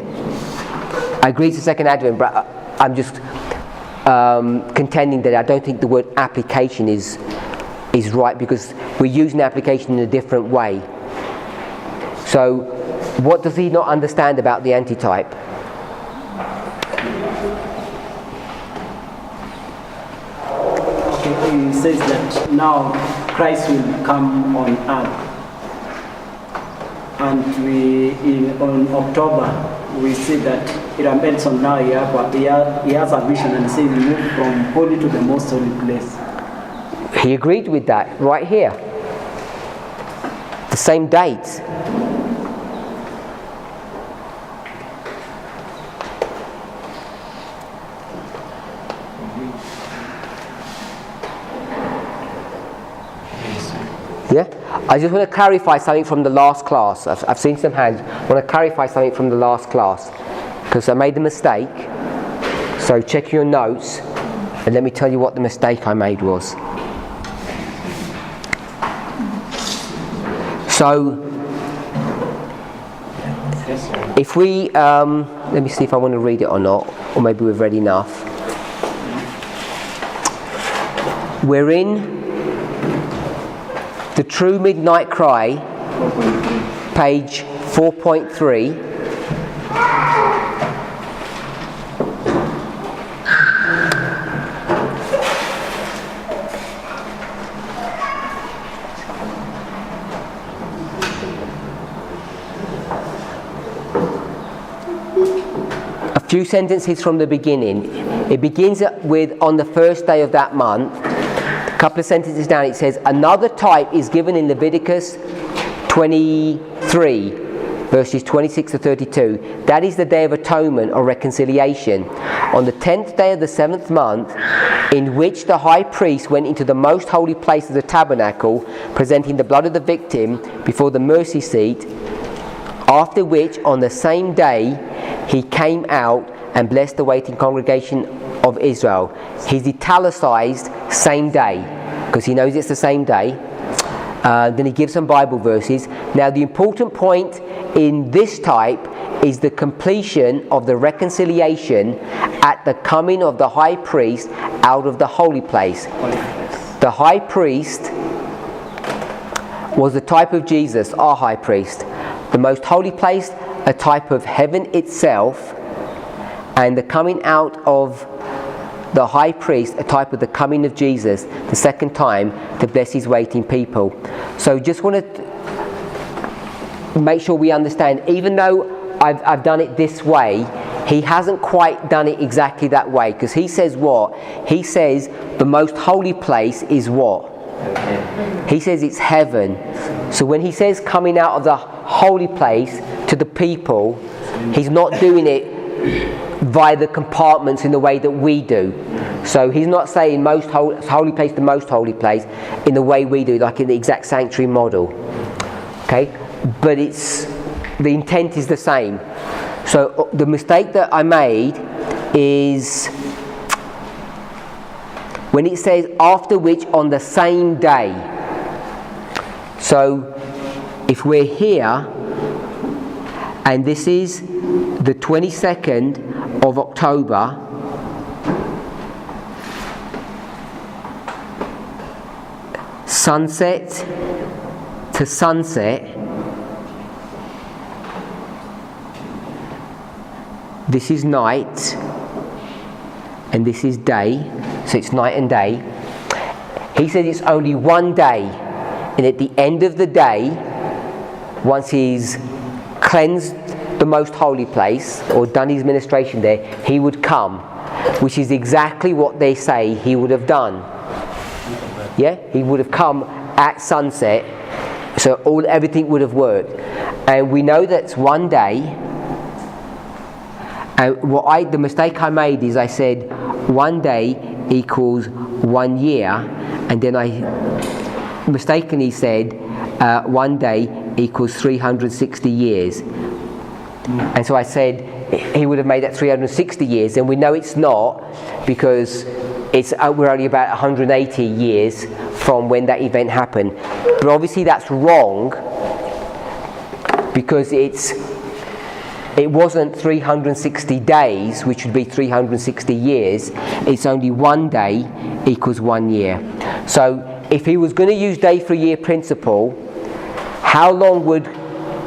I agree it's the second advent, but I'm just contending that I don't think the word application is right, because we're using application in a different way. So what does he not understand about the antitype? Okay, he says that now Christ will come on earth. And on October, we see that Benson now he has a vision and says we move from holy to the most holy place. He agreed with that right here. The same date. Yeah? I just want to clarify something from the last class. I've seen some hands. I want to clarify something from the last class, because I made a mistake. So check your notes and let me tell you what the mistake I made was. So if we let me see if I want to read it or not, or maybe we've read enough. We're in The True Midnight Cry, page 4.3. A few sentences from the beginning. It begins with on the first day of that month. A couple of sentences down it says another type is given in Leviticus 23 verses 26 to 32. That is the Day of Atonement or Reconciliation. On the 10th day of the 7th month, in which the high priest went into the most holy place of the tabernacle, presenting the blood of the victim before the mercy seat, after which on the same day he came out and blessed the waiting congregation of Israel. He's italicized same day, because he knows it's the same day. Then he gives some Bible verses. Now the important point in this type is the completion of the reconciliation at the coming of the high priest out of the holy place. The high priest was a type of Jesus, our high priest. The most holy place, a type of heaven itself, and the coming out of the high priest, a type of the coming of Jesus, the second time, to bless his waiting people. So just want to make sure we understand, even though I've done it this way, he hasn't quite done it exactly that way, because he says what? He says the most holy place is what? He says it's heaven. So when he says coming out of the holy place to the people, he's not doing it via the compartments in the way that we do. So he's not saying most holy place to most holy place in the way we do, like in the exact sanctuary model. Okay? But the intent is the same. So the mistake that I made is when it says after which on the same day. So if we're here and this is the 22nd of October, sunset to sunset, this is night and this is day, so it's night and day. He said it's only one day, and at the end of the day, once he's cleansed the most holy place or done his ministration there, he would come, which is exactly what they say he would have done. Yeah, he would have come at sunset, so everything would have worked. And we know that's one day. And the mistake I made is I said 1 day equals 1 year, and then I mistakenly said 1 day equals 360 years. And so I said he would have made that 360 years, and we know it's not, because we're only about 180 years from when that event happened. But obviously that's wrong, because it wasn't 360 days, which would be 360 years. It's only 1 day equals 1 year. So if he was going to use day for year principle, how long would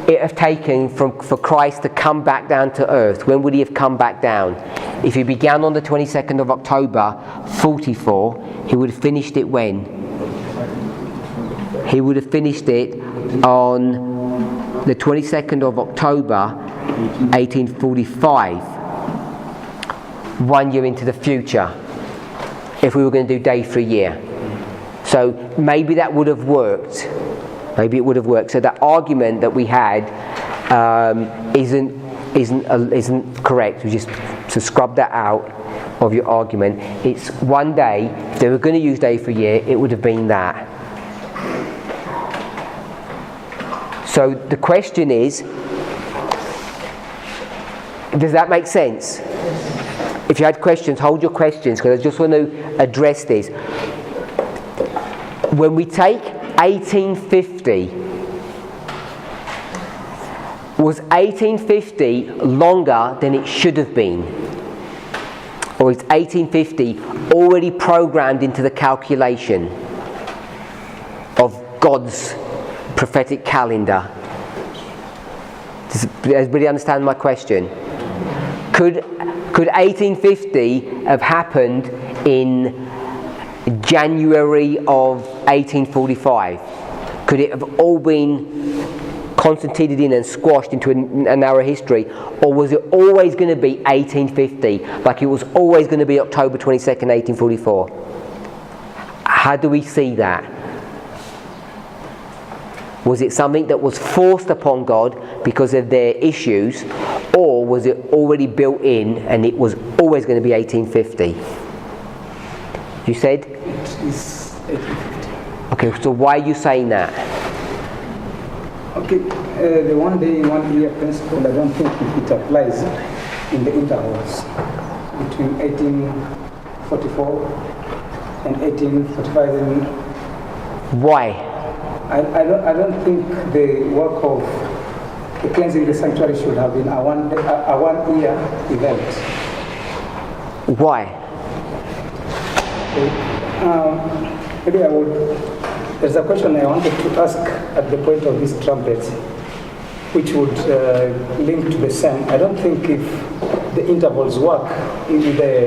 it have taken for Christ to come back down to earth? When would he have come back down? If he began on the 22nd of October 44, he would have finished it when? He would have finished it on the 22nd of October 1845, 1 year into the future, if we were going to do day for a year. So maybe that would have worked. Maybe it would have worked. So that argument that we had isn't correct. We just to scrub that out of your argument. It's 1 day. If they were going to use day for a year, it would have been that. So the question is, does that make sense? If you had questions, hold your questions, because I just want to address this. When we take 1850, was 1850 longer than it should have been? Or is 1850 already programmed into the calculation of God's prophetic calendar? Does everybody understand my question? Could 1850 have happened in January of 1845? Could it have all been concentrated in and squashed into an hour history? Or was it always going to be 1850, like it was always going to be October 22nd, 1844? How do we see that? Was it something that was forced upon God because of their issues, or was it already built in and it was always going to be 1850? You said? It is 1850. Okay, so why are you saying that? Okay, the 1 day, 1 year principle, I don't think it applies in the intervals between 1844 and 1845. Why? I don't think the work of the cleansing the sanctuary should have been a 1 year event. Why? Maybe there's a question I wanted to ask. at the point of these trumpets, which would link to the same. I don't think if the intervals work with the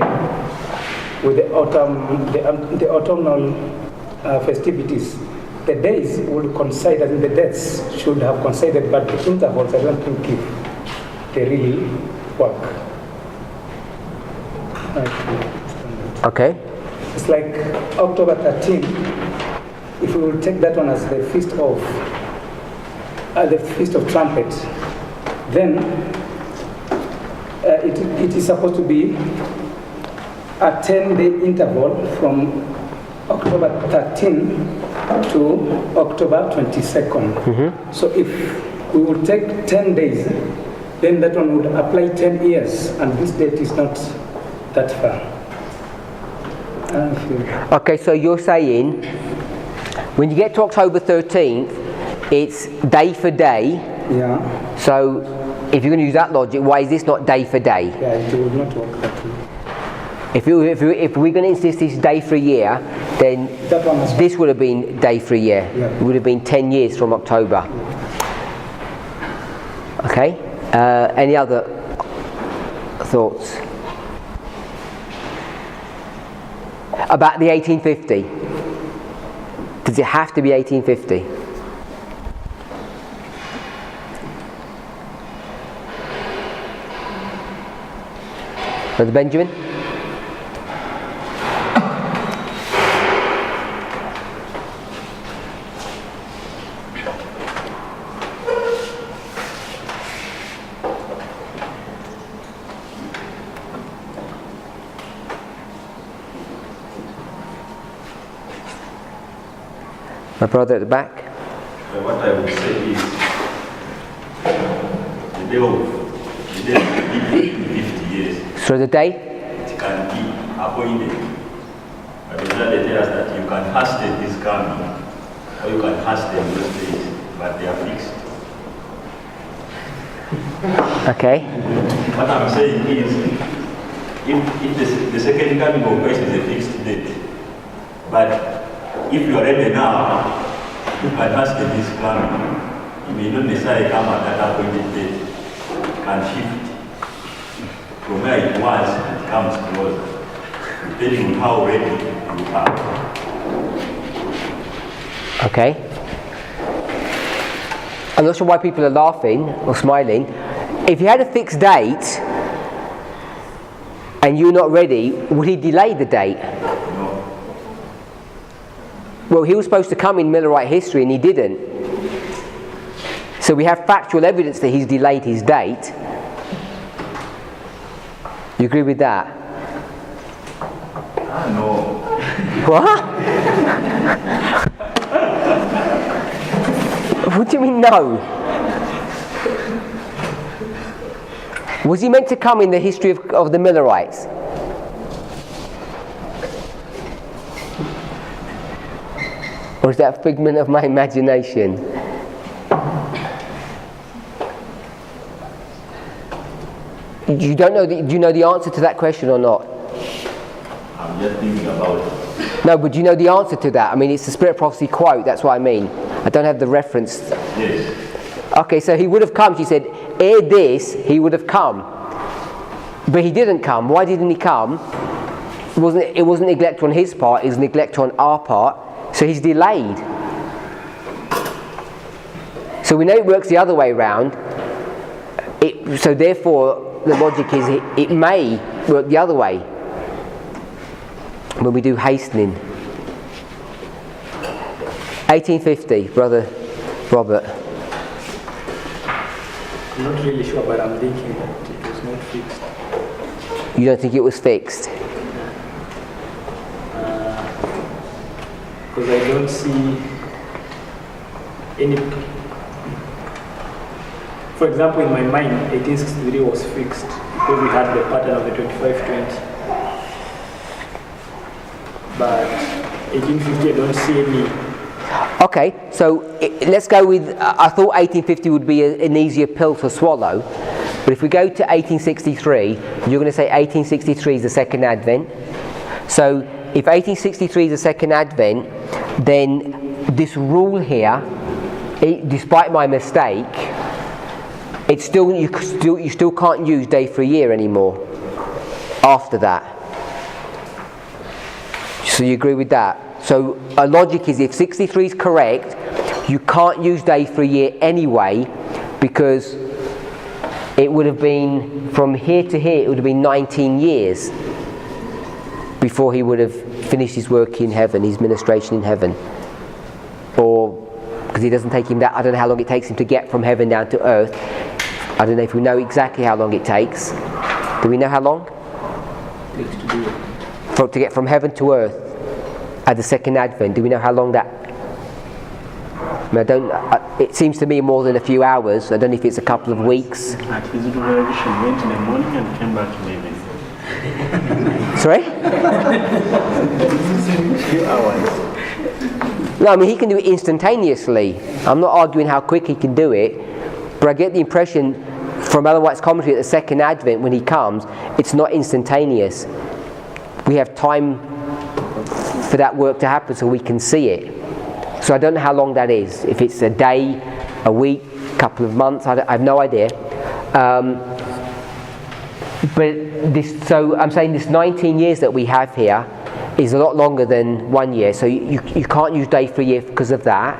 autumnal festivities, the days would coincide, and the dates should have coincided, but the intervals, I don't think if they really work. Okay. It's like October 13. If we will take that one as the feast of trumpets, then it is supposed to be a 10-day interval from October 13 to October 22nd. Mm-hmm. So if we will take 10 days, then that one would apply 10 years, and this date is not that far. Okay, so you're saying when you get to October 13th, it's day for day. Yeah. So if you're going to use that logic, why is this not day for day? Yeah, it would not work that way. If we're going to insist this is day for a year, then this would have been day for a year. Yeah. It would have been 10 years from October. Okay. Any other thoughts about the 1850? Does it have to be 1850? Brother Benjamin? My brother at the back. What I would say is the day of 50 years. So the day? It can be appointed. But the they tell us that you can hasten this coming, or you can hasten those days, but they are fixed. Okay. What I'm saying is, if the second coming of Christ is a fixed date, but if you are ready now, you can hasten this coming. You may not necessarily come at that appointed date. It can shift from where it was, it comes closer, depending on how ready you are. Okay. I'm not sure why people are laughing or smiling. If you had a fixed date and you're not ready, would he delay the date? No. Well, he was supposed to come in Millerite history and he didn't. So we have factual evidence that he's delayed his date. You agree with that? No. What? What do you mean no? Was he meant to come in the history of the Millerites? Or is that a figment of my imagination? You don't know. Do you know the answer to that question or not? I'm just thinking about it. No, but do you know the answer to that? I mean, it's the Spirit of Prophecy quote. That's what I mean. I don't have the reference. Yes. Okay, so he would have come. She said, ere this, he would have come. But he didn't come. Why didn't he come? It wasn't neglect on his part. It was neglect on our part. So he's delayed. So we know it works the other way around. So therefore, the logic is it may work the other way when we do hastening. 1850, Brother Robert. I'm not really sure, but I'm thinking that it was not fixed. You don't think it was fixed? Because I don't see any. For example, in my mind, 1863 was fixed because we had the pattern of the 2520. But 1850, I don't see any. Okay, so let's go with. I thought 1850 would be an easier pill to swallow, but if we go to 1863, you're going to say 1863 is the second advent. So if 1863 is the second advent, then this rule here despite my mistake, it's still you still can't use day for a year anymore after that. So you agree with that? So our logic is, if 63 is correct, you can't use day for a year anyway, because it would have been, from here to here, it would have been 19 years before he would have finished his work in heaven, his ministration in heaven. Or, because it doesn't take him that, I don't know how long it takes him to get from heaven down to earth. I don't know if we know exactly how long it takes. Do we know how long? It takes to do it. To get from heaven to earth at the second advent. Do we know how long that? I mean, it seems to me more than a few hours. I don't know if it's a couple of weeks. At his revelation, went in the morning and came back in the evening. Sorry? A few hours. No, I mean, he can do it instantaneously. I'm not arguing how quick he can do it, but I get the impression from Ellen White's commentary at the second advent, when he comes, it's not instantaneous. We have time for that work to happen so we can see it. So I don't know how long that is. If it's a day, a week, a couple of months, I have no idea. But so I'm saying this 19 years that we have here is a lot longer than 1 year. So you can't use day for a year because of that.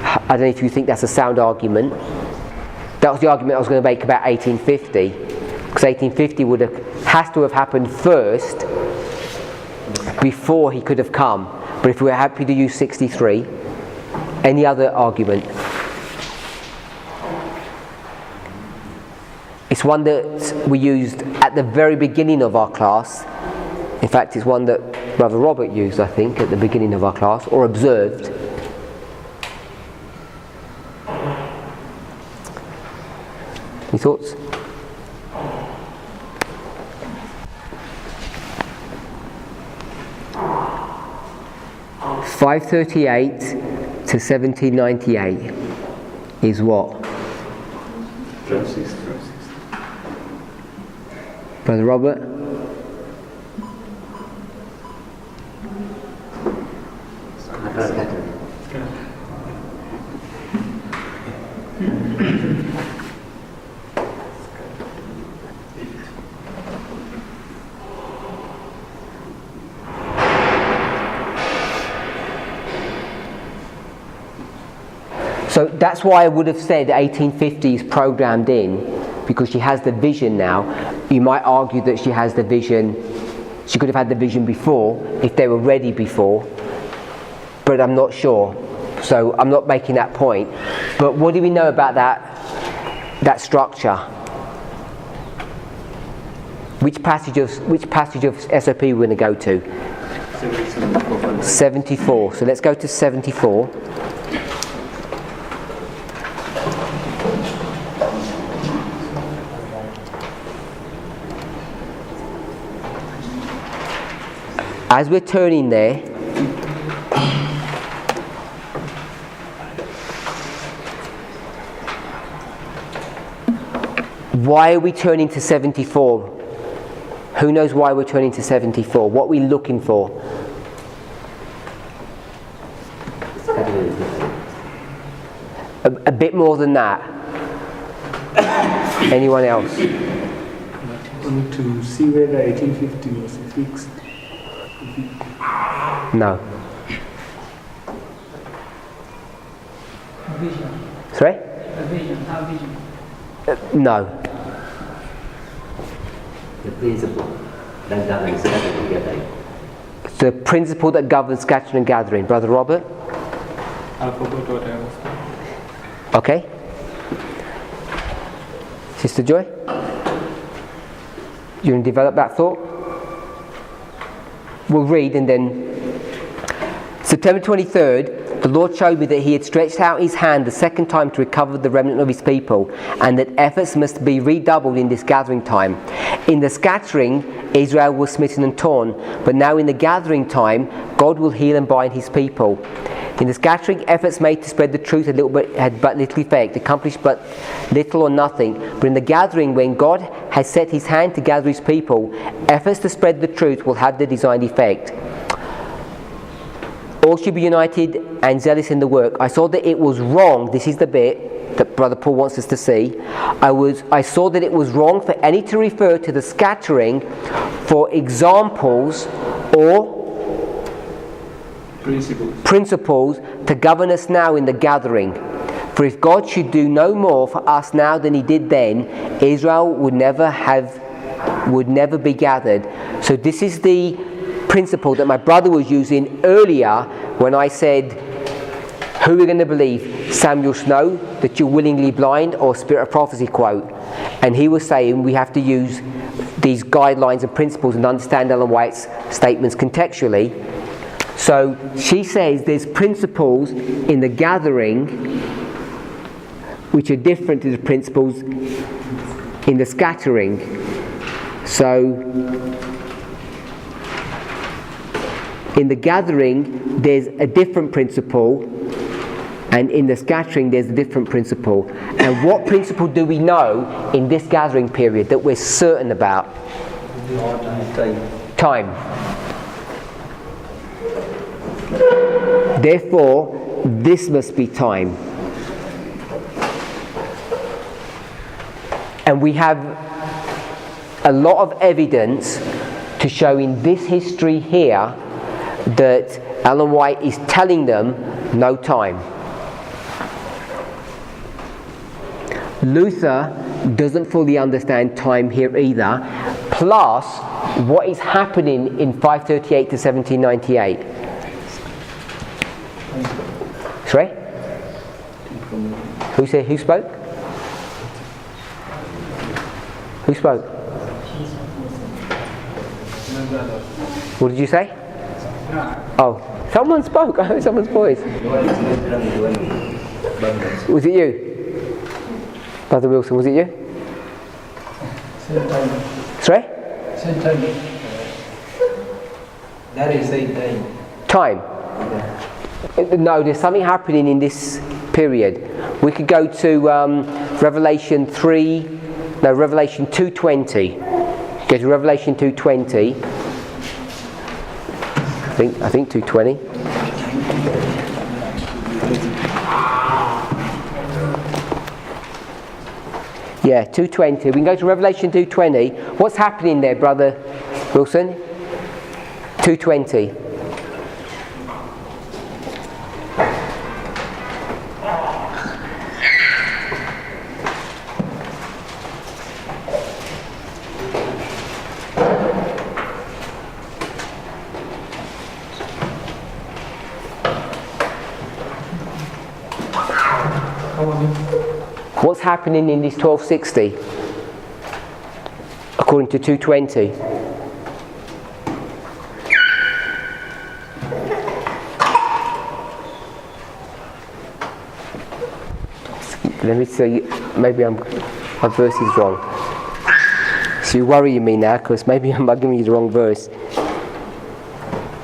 I don't know if you think that's a sound argument. That was the argument I was going to make about 1850. Because 1850 has to have happened first before he could have come. But if we were happy to use 63, any other argument? It's one that we used at the very beginning of our class. In fact, it's one that Brother Robert used, I think, at the beginning of our class, or observed. Any thoughts? (538 to 1798) is what? Brother Robert? So that's why I would have said 1850 is programmed in, because she has the vision now. You might argue that she has the vision, she could have had the vision before, if they were ready before, but I'm not sure. So I'm not making that point. But what do we know about that structure? Which passage of SOP we're going to go to? 74. So let's go to 74. As we're turning there, why are we turning to 74? Who knows why we're turning to 74? What are we looking for? A bit more than that. Anyone else? To see whether 1850 was fixed. No. Vision. Sorry? A vision. Our vision. No. The principle that governs scattering and gathering. The principle that governs scattering and gathering. Brother Robert? I forgot what I was saying. Okay. Sister Joy? You want to develop that thought? We'll read and then. September 23rd, the Lord showed me that he had stretched out his hand the second time to recover the remnant of his people, and that efforts must be redoubled in this gathering time. In the scattering, Israel was smitten and torn, but now in the gathering time, God will heal and bind his people. In the scattering, efforts made to spread the truth had but little effect, accomplished but little or nothing. But in the gathering, when God has set his hand to gather his people, efforts to spread the truth will have the designed effect. All should be united and zealous in the work. I saw that it was wrong. This is the bit that Brother Paul wants us to see. I saw that it was wrong for any to refer to the scattering for examples or principles to govern us now in the gathering. For if God should do no more for us now than he did then, Israel would never be gathered. So this is the principle that my brother was using earlier when I said, who are we going to believe? Samuel Snow, that you're willingly blind, or Spirit of Prophecy quote? And he was saying we have to use these guidelines and principles and understand Ellen White's statements contextually. So she says there's principles in the gathering which are different to the principles in the scattering. So in the gathering there's a different principle, and in the scattering there's a different principle. And what principle do we know in this gathering period that we're certain about? Time. Therefore, this must be time. And we have a lot of evidence to show in this history here that Ellen White is telling them no time. Luther doesn't fully understand time here either, plus what is happening in 538 to 1798. Sorry? Who spoke? Who spoke? What did you say? Oh, someone spoke. I heard someone's voice. Was it you? Brother Wilson, was it you? Same time. Sorry? Same time. That is same time. Time? No, there's something happening in this period. We could go to Revelation 2:20. Go to Revelation 2:20. I think 2:20. Yeah, 2:20. We can go to Revelation 2:20. What's happening there, Brother Wilson? 2:20. What's happening in this 1260 according to 2:20? Let me see, maybe my verse is wrong. So you're worrying me now because maybe I'm giving you the wrong verse.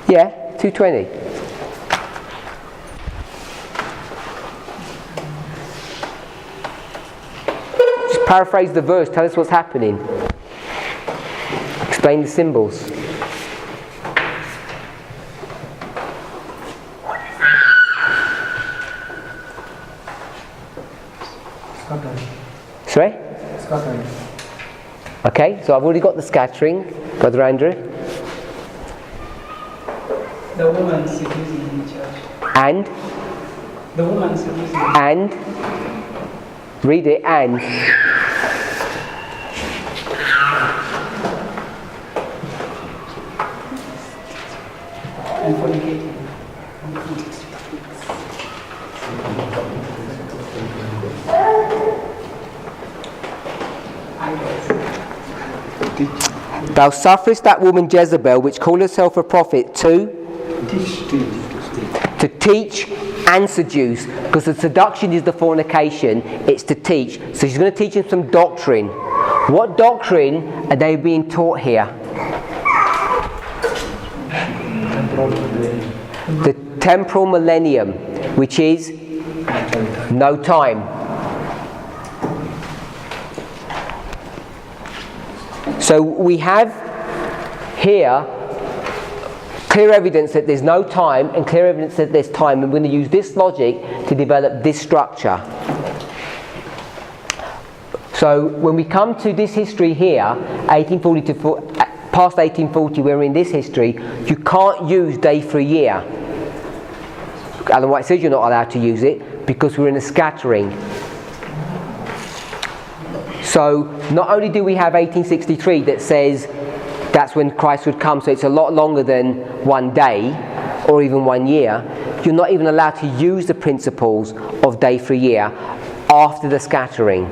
Yeah, 2:20. Paraphrase the verse, tell us what's happening. Explain the symbols. Scattering. Sorry? Scattering. Okay, so I've already got the scattering, Brother Andrew. The woman seducing in the church. And? The woman seducing. And? Read it, and. And fornicating. Thou sufferest that woman Jezebel, which called herself a prophet, to teach and seduce, because the seduction is the fornication, it's to teach. So she's going to teach them some doctrine. What doctrine are they being taught here? The temporal millennium, which is no time. So we have here clear evidence that there's no time and clear evidence that there's time, and we're going to use this logic to develop this structure. So when we come to this history here, 1840 to past 1840, we're in this history, you can't use day for a year. Ellen White says you're not allowed to use it because we're in a scattering. So not only do we have 1863 that says that's when Christ would come, so it's a lot longer than one day or even 1 year, you're not even allowed to use the principles of day for a year after the scattering.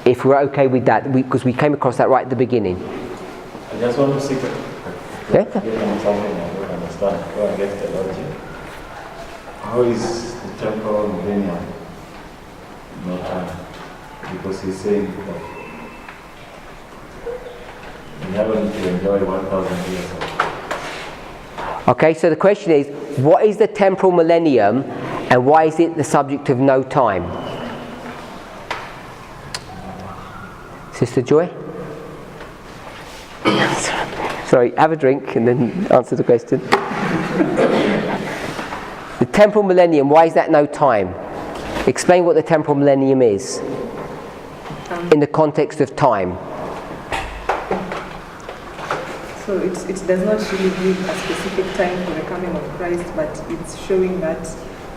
If we're okay with that, because we came across that right at the beginning. I just want to see Yeah? something I don't understand. Go against the logic. How is the temporal millennium not time? Because he's saying that we haven't enjoyed 1,000 years. Okay, so the question is, what is the temporal millennium and why is it the subject of no time? Sister Joy? Sorry, have a drink and then answer the question. The temporal millennium, why is that no time? Explain what the temporal millennium is in the context of time. So it does not really give a specific time for the coming of Christ, but it's showing that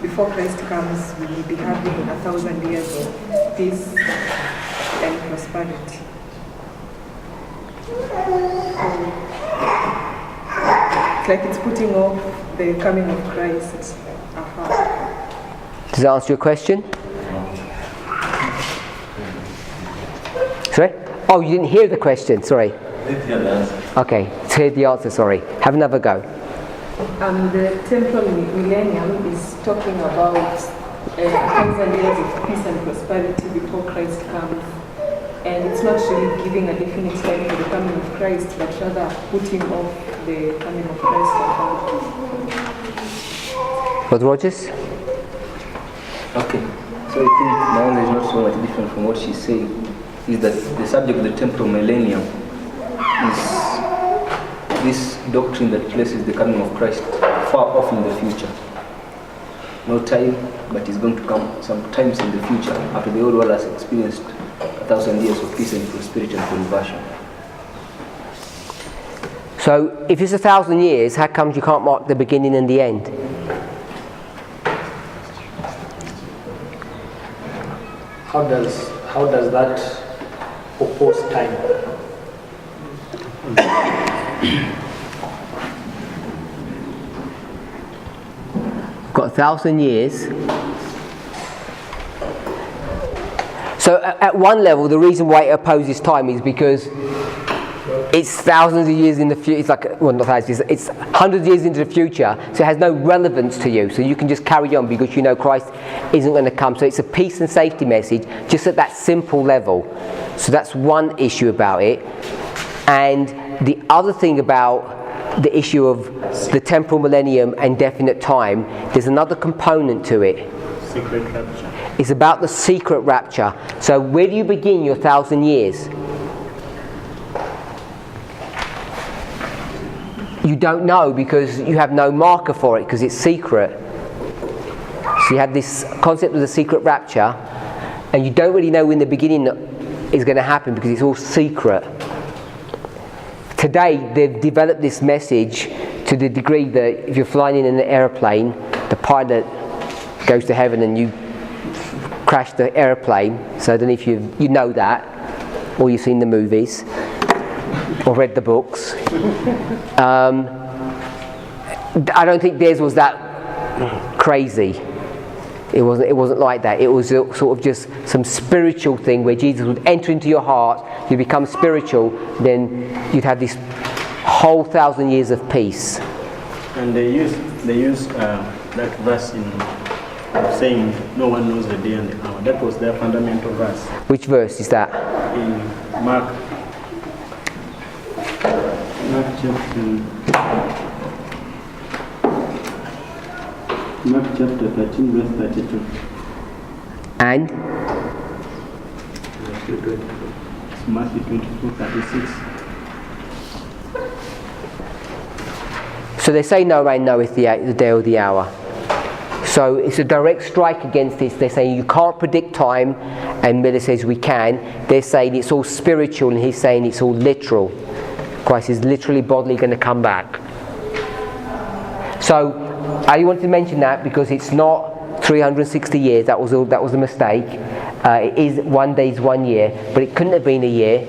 before Christ comes, we will be having 1,000 years of peace and prosperity. It's like it's putting off the coming of Christ. Does that answer your question? Sorry? Oh, you didn't hear the question, sorry. Okay, let's hear the answer, sorry. Have another go. The temporal millennium is talking about 1,000 years of peace and prosperity before Christ comes. And it's not really giving a definite time for the coming of Christ, but rather putting off the coming of Christ. Brother Rogers? Okay, so I think my answer is not so much different from what she's saying, is that the subject of the temporal millennium is this doctrine that places the coming of Christ far off in the future. No time, but it's going to come sometimes in the future, after the whole world has experienced 1,000 years of peace and prosperity and conversion. So, if it's 1,000 years, how comes you can't mark the beginning and the end? How does that oppose time? Got 1,000 years. So at one level, the reason why it opposes time is because it's thousands of years in the future. It's like, well, not thousands, it's hundreds of years into the future, so it has no relevance to you. So you can just carry on because you know Christ isn't going to come. So it's a peace and safety message just at that simple level. So that's one issue about it. And the other thing about the issue of the temporal millennium and definite time, there's another component to it. Secret rapture. It's about the secret rapture. So where do you begin your 1,000 years? You don't know because you have no marker for it because it's secret. So you have this concept of the secret rapture and you don't really know when the beginning is going to happen because it's all secret. Today they've developed this message to the degree that if you're flying in an aeroplane, the pilot goes to heaven and you crash the aeroplane. So I don't know if you know that or you've seen the movies or read the books. I don't think theirs was that crazy. It wasn't like that. It was sort of just some spiritual thing where Jesus would enter into your heart, you become spiritual, then you'd have this whole 1,000 years of peace. And they use that verse in saying no one knows the day and the hour. That was their fundamental verse. Which verse is that? In Mark chapter 13, verse 32. And? It's Matthew 24, 36. So they say no man knoweth the day or the hour. So it's a direct strike against this. They're saying you can't predict time, and Miller says we can. They're saying it's all spiritual, and he's saying it's all literal. Christ is literally bodily going to come back. So I wanted to mention that because it's not 360 years. That was a mistake. It is 1 day is 1 year, but it couldn't have been a year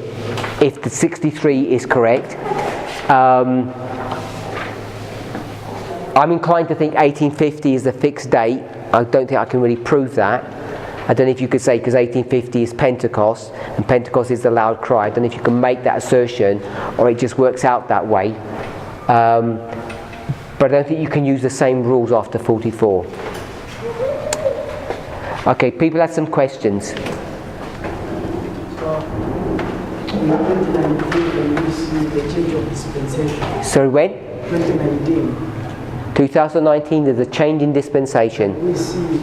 if the 63 is correct. I'm inclined to think 1850 is the fixed date. I don't think I can really prove that. I don't know if you could say, because 1850 is Pentecost, and Pentecost is the loud cry. I don't know if you can make that assertion, or it just works out that way. But I don't think you can use the same rules after 44. Okay, people had some questions. So, in 2019, when we see the change of dispensation. So when? 2019. 2019, there's a change in dispensation. We see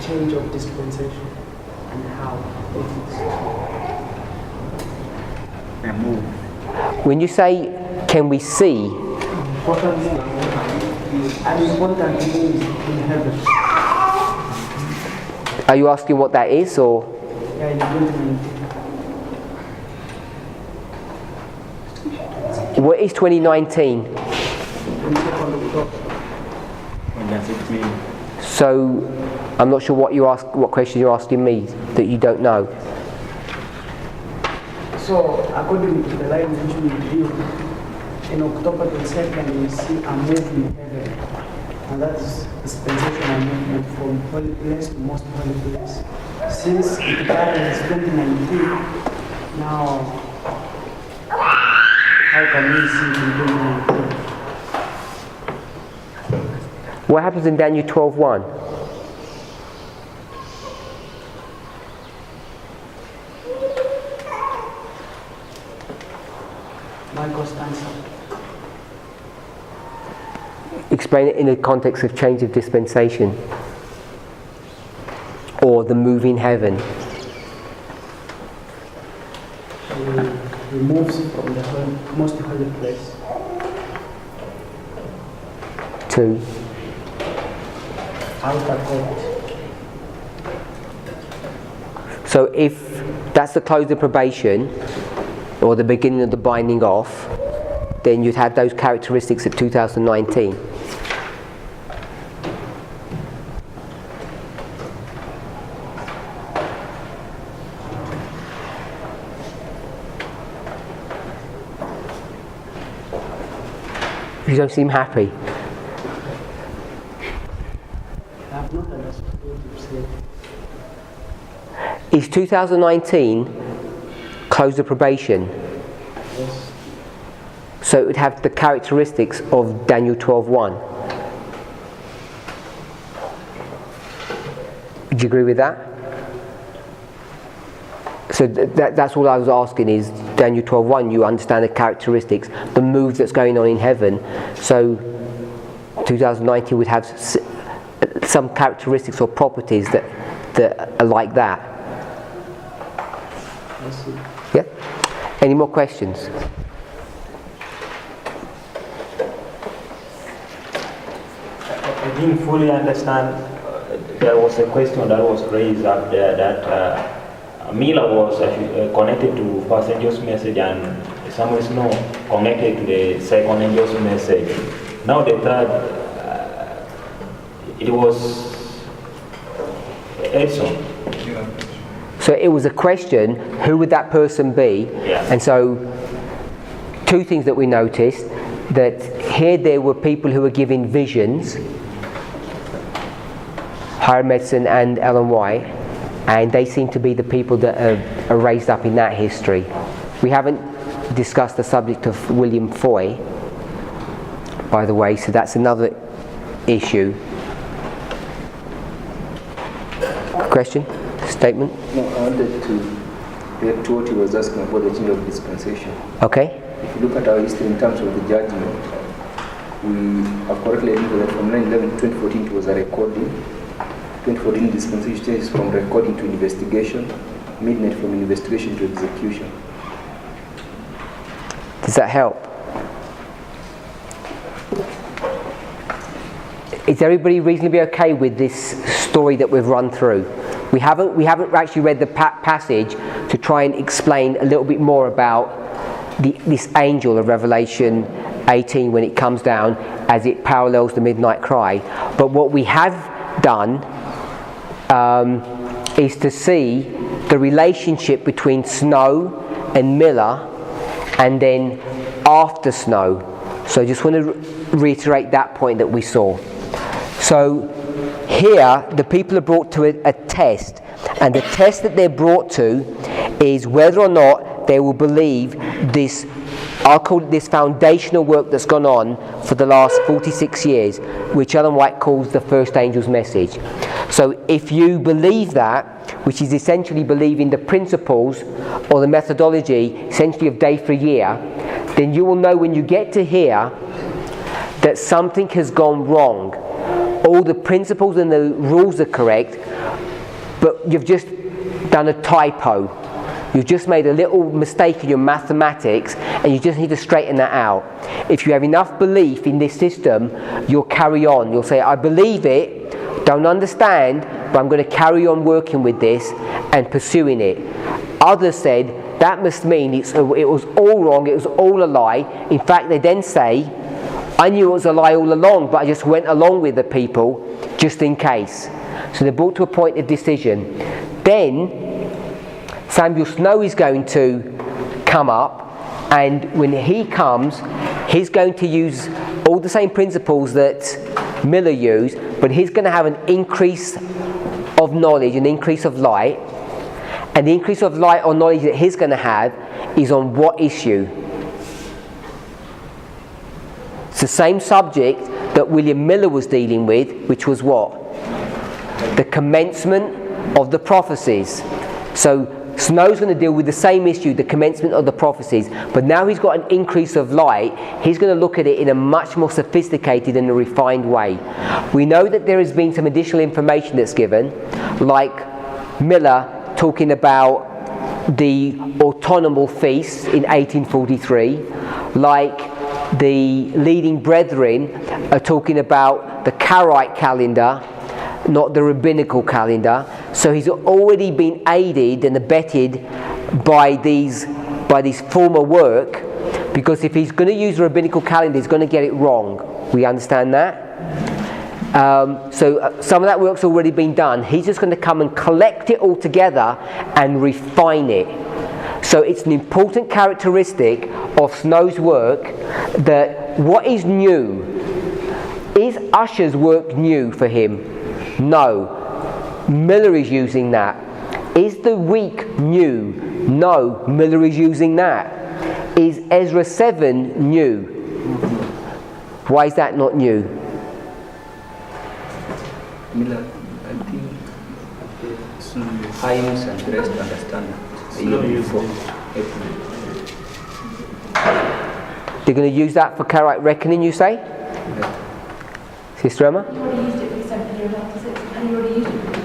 change of dispensation and how it is. When you say, can we see? An important move in heaven. Are you asking what that is, or? Yeah, in 2019. What is 2019? So, I'm not sure what question you're asking me that you don't know. So, according to the line which we read, in October 22nd, we see a move in heaven, and that is dispensation and movement from holy place to most holy place. Since it started in 2019, now how can we see it in 2019? What happens in Daniel 12:1? Michael stands up. Explain it in the context of change of dispensation, or the move in heaven. He moves from the most holy place to outer court. So if that's the close of probation, or the beginning of the binding off, then you'd have those characteristics of 2019. You don't seem happy. I have not understood what you said. Is 2019 close of probation? Yes. So it would have the characteristics of Daniel 12:1. Do you agree with that? So that's all I was asking is Daniel 12:1. You understand the characteristics, the move that's going on in heaven. So 2019 would have some characteristics or properties that are like that. I see. Yeah. Any more questions? I didn't fully understand. There was a question that was raised up there that Miller was actually connected to first angel's message and Samuel Snow connected to the second angel's message. Now the third, it was Edson. So it was a question, who would that person be? Yeah. And so two things that we noticed, that here there were people who were given visions, Hiram Edson and Ellen White, and they seem to be the people that are raised up in that history. We haven't discussed the subject of William Foy, by the way, so that's another issue. Question? Statement? No, I wanted to react to what he was asking about the change of dispensation. Okay. If you look at our history in terms of the judgment, we have correctly identified that from 9/11 to 2014 it was a recording. 2014 dispensation changes from recording to investigation, midnight from investigation to execution. Does that help? Is everybody reasonably okay with this story that we've run through? We haven't actually read the passage to try and explain a little bit more about this angel of Revelation 18 when it comes down, as it parallels the midnight cry. But what we have done is to see the relationship between Snow and Miller, and then after Snow. So I just want to reiterate that point that we saw. So here the people are brought to a test, and the test that they're brought to is whether or not they will believe this, I'll call it this foundational work that's gone on for the last 46 years, which Ellen White calls the first angel's message. So if you believe that, which is essentially believing the principles or the methodology essentially of day for a year, then you will know when you get to here that something has gone wrong. All the principles and the rules are correct, but you've just done a typo. You've just made a little mistake in your mathematics, and you just need to straighten that out. If you have enough belief in this system, you'll carry on. You'll say, I believe it, don't understand, but I'm going to carry on working with this and pursuing it. Others said, that must mean it was all wrong, it was all a lie. In fact, they then say, I knew it was a lie all along, but I just went along with the people just in case. So they're brought to a point of decision. Then Samuel Snow is going to come up, and when he comes, he's going to use all the same principles that Miller used, but he's going to have an increase of knowledge, an increase of light. And the increase of light or knowledge that he's going to have is on what issue? It's the same subject that William Miller was dealing with, which was what? The commencement of the prophecies. So Snow's going to deal with the same issue, the commencement of the prophecies, but now he's got an increase of light. He's going to look at it in a much more sophisticated and a refined way. We know that there has been some additional information that's given, like Miller talking about the autonomal feasts in 1843, like the leading brethren are talking about the Karaite calendar, not the rabbinical calendar. So he's already been aided and abetted by these former work, because if he's going to use the rabbinical calendar, he's going to get it wrong. We understand that? So some of that work's already been done. He's just going to come and collect it all together and refine it. So it's an important characteristic of Snow's work that what is new? Is Usher's work new for him? No. Miller is using that. Is the week new? No. Miller is using that. Is Ezra 7 new? Why is that not new? Miller, I think hymns and the rest understand. They're going to use that for Karaite reckoning, you say? Yeah. Sister Emma? You already used it for 706, and you already used it for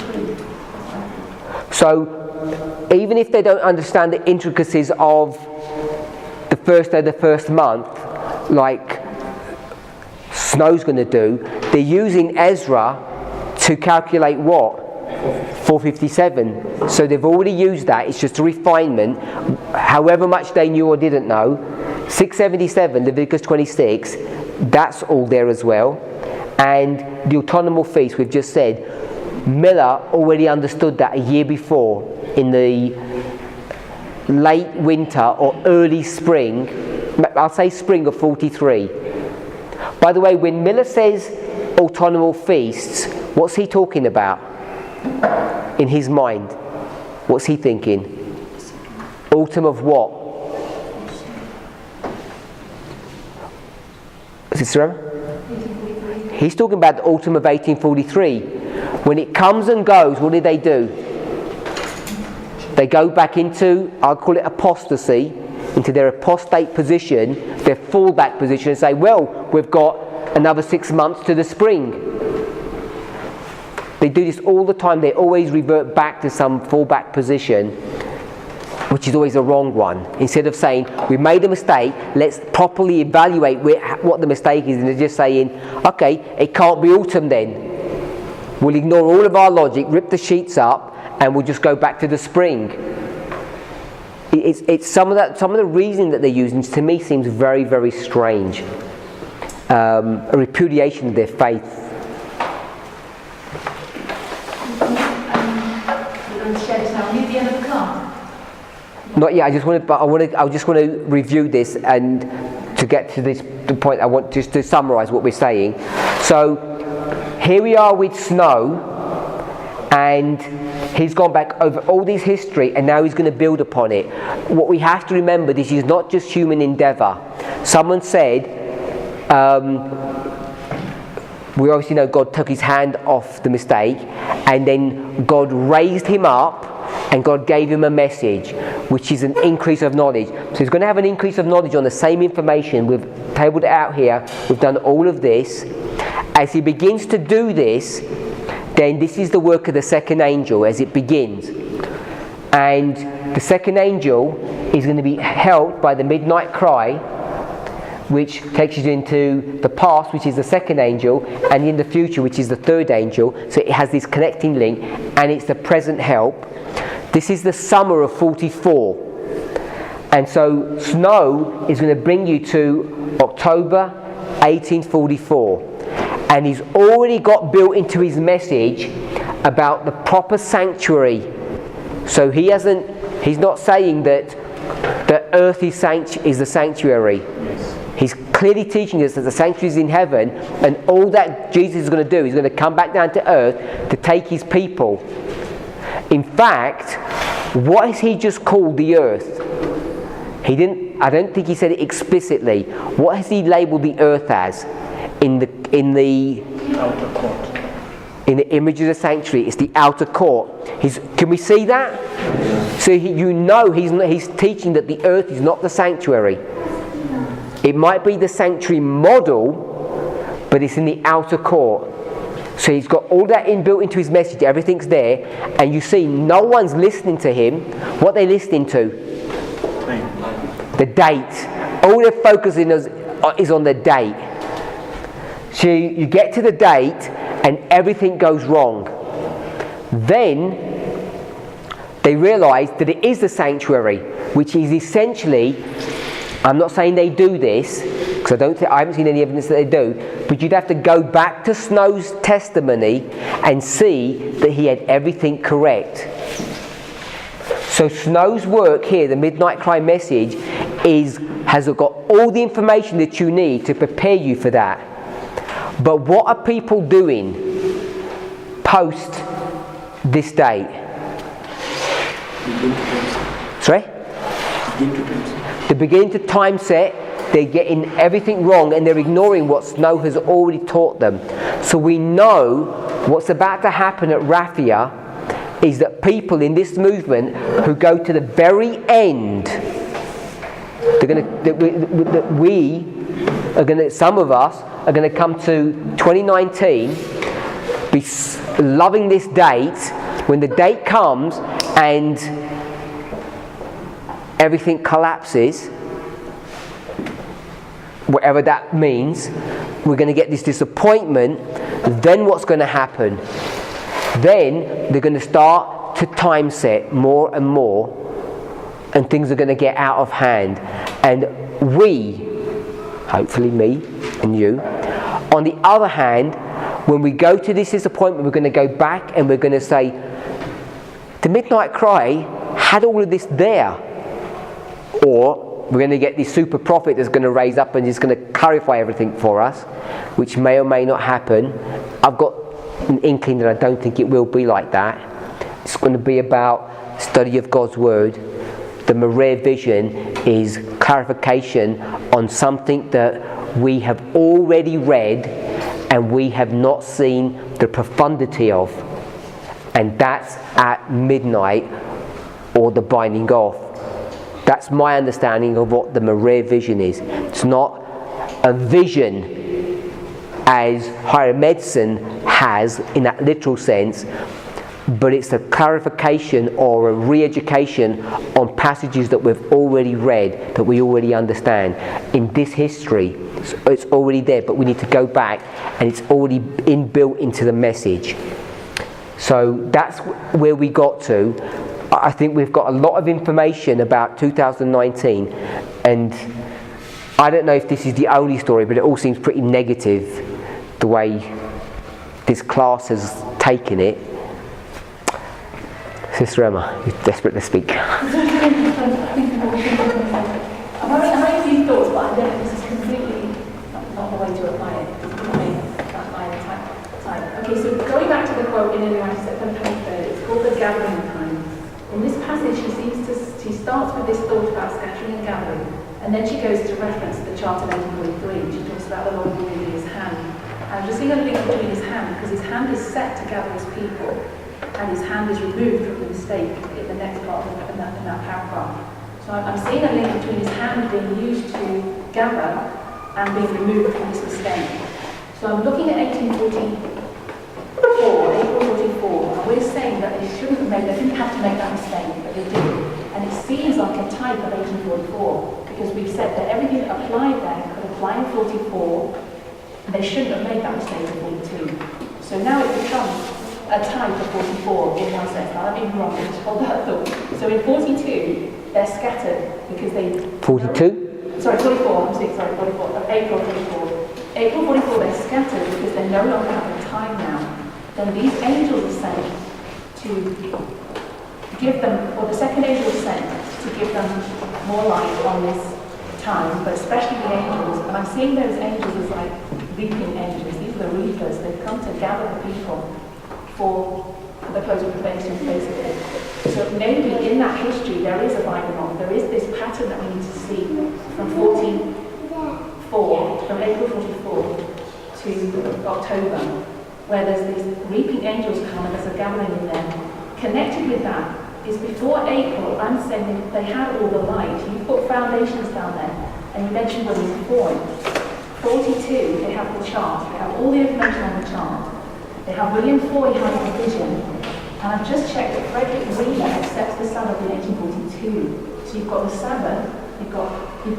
3. So, even if they don't understand the intricacies of the first day of the first month, like Snow's going to do, they're using Ezra to calculate what? 457. So they've already used that. It's just a refinement. However much they knew or didn't know. 677, Leviticus 26, that's all there as well. And the autonomal feast, we've just said, Miller already understood that a year before, in the late winter or early spring, I'll say spring of 43. By the way, when Miller says autonomal feasts, what's he talking about in his mind? What's he thinking? Autumn of what? Sister Emma? He's talking about the autumn of 1843. When it comes and goes, what do? They go back into, I'll call it apostasy, into their apostate position, their fallback position, and say, well, we've got another 6 months to the spring. They do this all the time. They always revert back to some fallback position which is always a wrong one. Instead of saying, we made a mistake, let's properly evaluate what the mistake is, and they're just saying, okay, it can't be autumn then. We'll ignore all of our logic, rip the sheets up, and we'll just go back to the spring. It's some of the reasoning that they're using to me seems very, very strange. A repudiation of their faith. Not yet. I just want to review this, and to get to the point, I want just to summarise what we're saying. So here we are with Snow, and he's gone back over all this history, and now he's going to build upon it. What we have to remember: this is not just human endeavour. Someone said, we obviously know God took his hand off the mistake, and then God raised him up, and God gave him a message, which is an increase of knowledge. So he's going to have an increase of knowledge on the same information. We've tabled it out here. We've done all of this. As he begins to do this, then this is the work of the second angel as it begins. And the second angel is going to be helped by the midnight cry, which takes you into the past, which is the second angel, and in the future, which is the third angel. So it has this connecting link, and it's the present help. This is the summer of 44. And so Snow is going to bring you to October 1844. And he's already got built into his message about the proper sanctuary. So he's not saying that the earth is the sanctuary. He's clearly teaching us that the sanctuary is in heaven, and all that Jesus is going to do, he's going to come back down to earth to take his people. In fact, what has he just called the earth? I don't think he said it explicitly. What has he labelled the earth as? In the outer court. In the image of the sanctuary, it's the outer court. Can we see that? So he's teaching that the earth is not the sanctuary. It might be the sanctuary model, but it's in the outer court. So he's got all that inbuilt into his message, everything's there, and you see no one's listening to him. What are they listening to? The date. All they're focusing is on the date. So you get to the date and everything goes wrong. Then they realise that it is the sanctuary, which is essentially, I'm not saying they do this, because I haven't seen any evidence that they do, but you'd have to go back to Snow's testimony and see that he had everything correct. So Snow's work here, the Midnight Cry message, has got all the information that you need to prepare you for that. But what are people doing post this date? Sorry? They're beginning to time set. They're getting everything wrong, and they're ignoring what Snow has already taught them. So we know what's about to happen at Raphia is that people in this movement who go to the very end, some of us are going to come to 2019, be loving this date. When the date comes and everything collapses, whatever that means, we're going to get this disappointment. Then what's going to happen? Then they're going to start to time set more and more, and things are going to get out of hand. And we, hopefully me and you, on the other hand, when we go to this disappointment, we're going to go back and we're going to say, the Midnight Cry had all of this there. Or we're going to get this super prophet that's going to raise up and is going to clarify everything for us, which may or may not happen. I've got an inkling that I don't think it will be like that. It's going to be about study of God's Word. The Marais vision is clarification on something that we have already read and we have not seen the profundity of. And that's at midnight, or the binding off. That's my understanding of what the Marais vision is. It's not a vision as higher medicine has in that literal sense, but it's a clarification or a re-education on passages that we've already read, that we already understand. In this history, it's already there, but we need to go back, and it's already inbuilt into the message. So that's where we got to. I think we've got a lot of information about 2019, and I don't know if this is the only story, but it all seems pretty negative, the way this class has taken it. Sister Emma, you're desperate to speak. I'm having a few thoughts, but I don't think this is completely not the way to apply it. Okay, so going back to the quote in Elisha, September 23rd, it's called the gathering time. In this passage, she starts with this thought about scattering and gathering, and then she goes to reference the chart of 1843. She talks about the Lord moving his hand. I'm just seeing a link between his hand, because his hand is set to gather his people, and his hand is removed from the mistake in the next part in that paragraph. So I'm seeing a link between his hand being used to gather and being removed from this mistake. So I'm looking at 1844, April 44, and we're saying that they didn't have to make that mistake, but they did. And it seems like a type of 1844, because we've said that everything that applied there could apply in 44, and they shouldn't have made that mistake in 42. So now it becomes a type of 44 in one sense. Now, I've been wrong, just hold that thought. So in 42, they're scattered because they... 42? Sorry, 44, I'm saying, sorry, 44, April 44. April 44, they're scattered because they no longer have the time now. Then these angels are sent to give them, or the second angel is sent to give them more light on this time, but especially the angels. And I'm seeing those angels as like reaping angels. These are the reapers. They've come to gather the people for the close of probation, basically. So maybe in that history there is a Bible. There is this pattern that we need to see from 44, from April 44 to October, where there's these reaping angels come and there's a gathering in there. Connected with that is before April, I'm saying they had all the light. You put foundations down there, and you mentioned what was before. 42, they have the chart. They have all the information on the chart. They have William Foy having a vision, and I've just checked that Frederick Wheeler accepts the Sabbath in 1842. So you've got the Sabbath, you've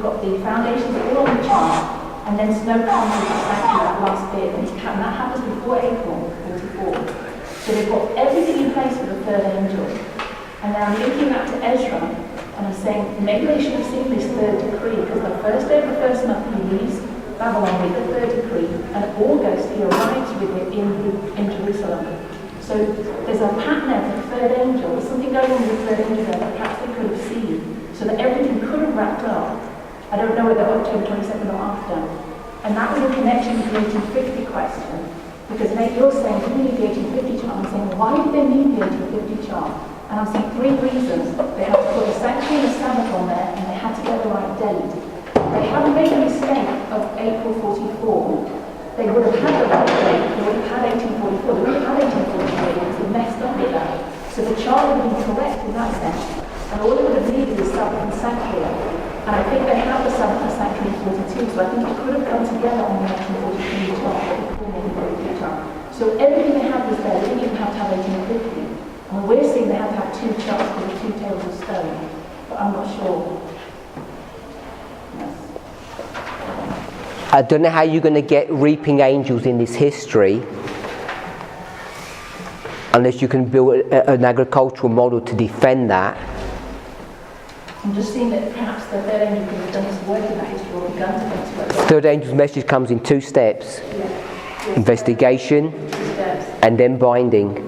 got the foundations all on the chart, and then snow comes with exactly that last bit, and that happens before April 44. So they've got everything in place for the third angel. And now I'm linking that to Ezra, and I'm saying maybe they should have seen this third decree, because the first day of the first month he leaves Babylon with the third decree, and August he arrives with it in Jerusalem. So there's a pattern there for the third angel. There's something going on with the third angel there that perhaps they could have seen, so that everything could have wrapped up. I don't know whether October 22nd or after. And that was in connection with the 1850 question, because maybe you're saying we need the 1850 chart. I'm saying, why did they need the 1850 chart? And I'm seeing three reasons. They had to put a sanctuary and a Sabbath on there, and they had to get the right date. They haven't made a mistake of April 44. They would have had the right date. They would have had 1844. They would have had 1843 because they messed up with that. So the chart would have been correct in that sense. And all they would have needed is Sabbath and sanctuary. And I think they have the Sabbath and sanctuary in 42. So I think it could have come together on the 1843 chart, chart. So everything they had was there. They didn't even have to have 1850. And we're seeing they had to have two charts with the two tails of stone. But I'm not sure. I don't know how you're going to get reaping angels in this history unless you can build an agricultural model to defend that. I'm just seeing that perhaps the third angel could have done his work in that history or begun to get to it. Third angel's message comes in two steps. Investigation and then binding.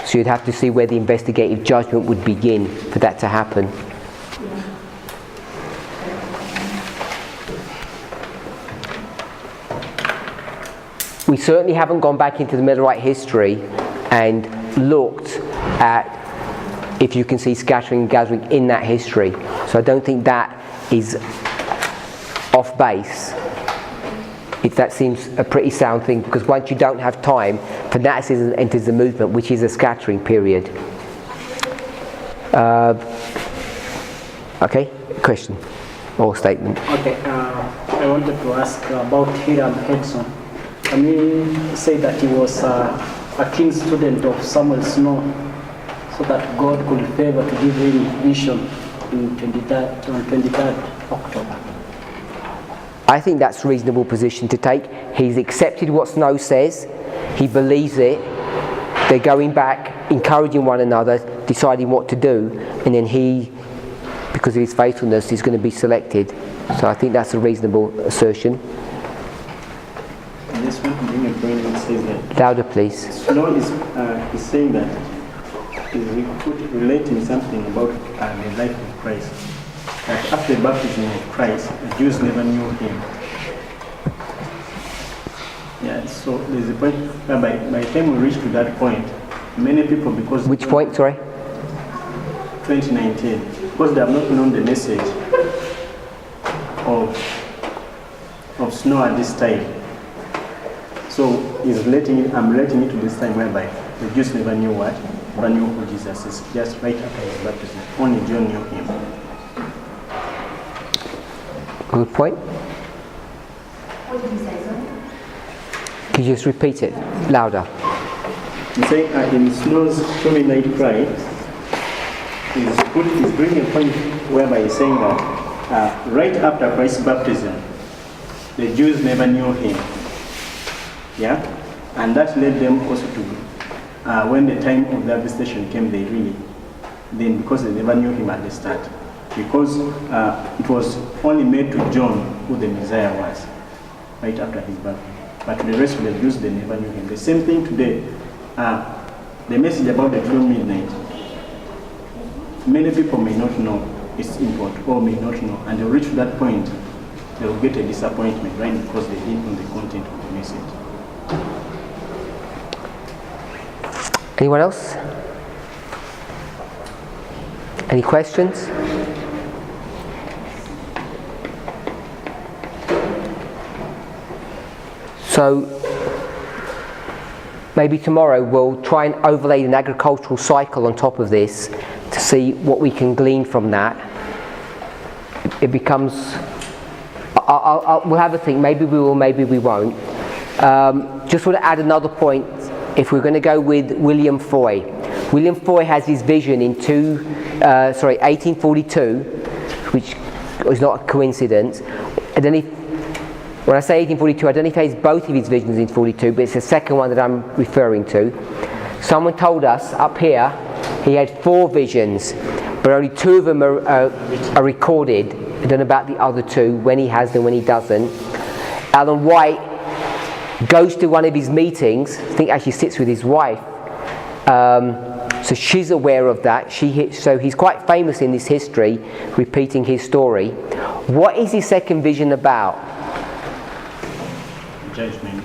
So you'd have to see where the investigative judgment would begin for that to happen. We certainly haven't gone back into the Millerite history and looked at if you can see scattering and gathering in that history. So I don't think that is off base. That seems a pretty sound thing, because once you don't have time, fanaticism enters the movement, which is a scattering period. Okay, question or statement? Okay, I wanted to ask about Hiram Edson. Can we say that he was a keen student of Samuel Snow, so that God could favor to give him vision on 23rd October. I think that's a reasonable position to take. He's accepted what Snow says, he believes it, they're going back, encouraging one another, deciding what to do, and then he, because of his faithfulness, is going to be selected. So I think that's a reasonable assertion. This one thing in brain that says that. Louder, please. Snow is saying that he's relating something about the life of Christ. That after the baptism of Christ, the Jews never knew him. Yeah, so there's a point where by the time we reach to that point, many people, because... Which point, sorry? 2019. Because they have not known the message of Snow at this time. So I'm relating it to this time whereby the Jews never knew who Jesus is. Just right after his baptism. Only John knew him. Good point. What did you say, sir? Could you just repeat it louder? He's saying in Snow's 29th cry, he's bringing a point whereby he's saying that right after Christ's baptism, the Jews never knew him. Yeah? And that led them also to, when the time of their visitation came, then because they never knew him at the start. Because it was only made to John who the Messiah was, right after his birth. But to the rest of the Jews, they never knew him. The same thing today. The message about the true midnight, many people may not know its import or may not know, and they'll reach to that point, they'll get a disappointment, right? Because they didn't know the content of the message. Anyone else? Any questions? So maybe tomorrow we'll try and overlay an agricultural cycle on top of this to see what we can glean from that. It becomes, we'll have a think, maybe we will, maybe we won't. Just want to add another point, if we're going to go with William Foy. William Foy has his vision in 1842, which is not a coincidence. When I say 1842, I don't know if he has both of his visions in 42, but it's the second one that I'm referring to. Someone told us up here he had 4 visions, but only 2 of them are recorded. I don't know about the other 2, when he has them, when he doesn't. Alan White goes to one of his meetings, I think actually sits with his wife, so she's aware of that. So he's quite famous in this history, repeating his story. What is his second vision about? Judgment.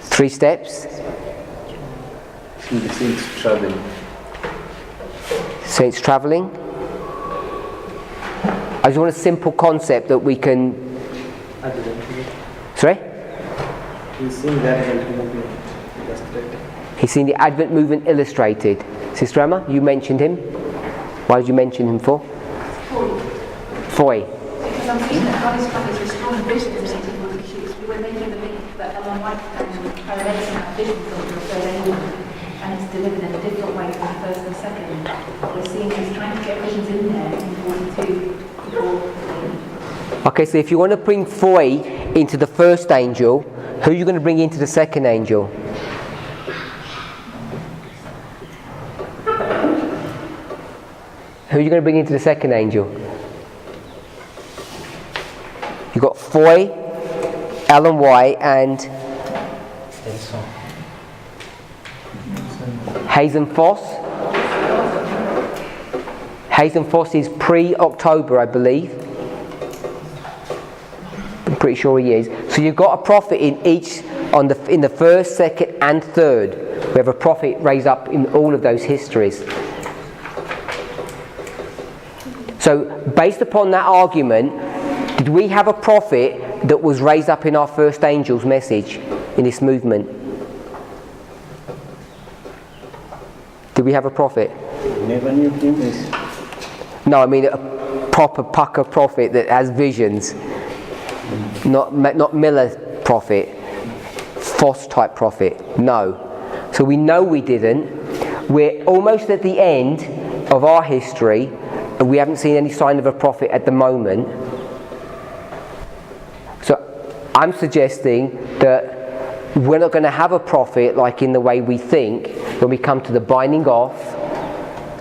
3 steps. The saints traveling. Saints traveling. I just want a simple concept that we can. Sorry? He's seeing the Advent movement illustrated. He's seen the Advent movement illustrated. Sister Emma, you mentioned him. Why did you mention him for? Foy. Because I'm seeing that God is restoring visions in 1846. We were making the link that Ellen White and Karen Edison have visions of the third angel, and it's delivered in a different way from the first and second. We're seeing he's trying to get visions in there in 42 before. Okay, so if you want to bring Foy into the first angel, who are you going to bring into the second angel? Who are you going to bring into the second angel? You've got Foy, Alan White, and Hazen Foss. Hazen Foss is pre-October, I believe. I'm pretty sure he is. So you've got a prophet in each, in the first, second, and third. We have a prophet raised up in all of those histories. So based upon that argument, did we have a prophet that was raised up in our first angel's message in this movement? Did we have a prophet? Never knew him. No, I mean a proper pucker prophet that has visions. Not Miller's prophet. false type prophet? No. So we know we didn't. We're almost at the end of our history, and we haven't seen any sign of a prophet at the moment. So I'm suggesting that we're not going to have a prophet like in the way we think when we come to the binding off,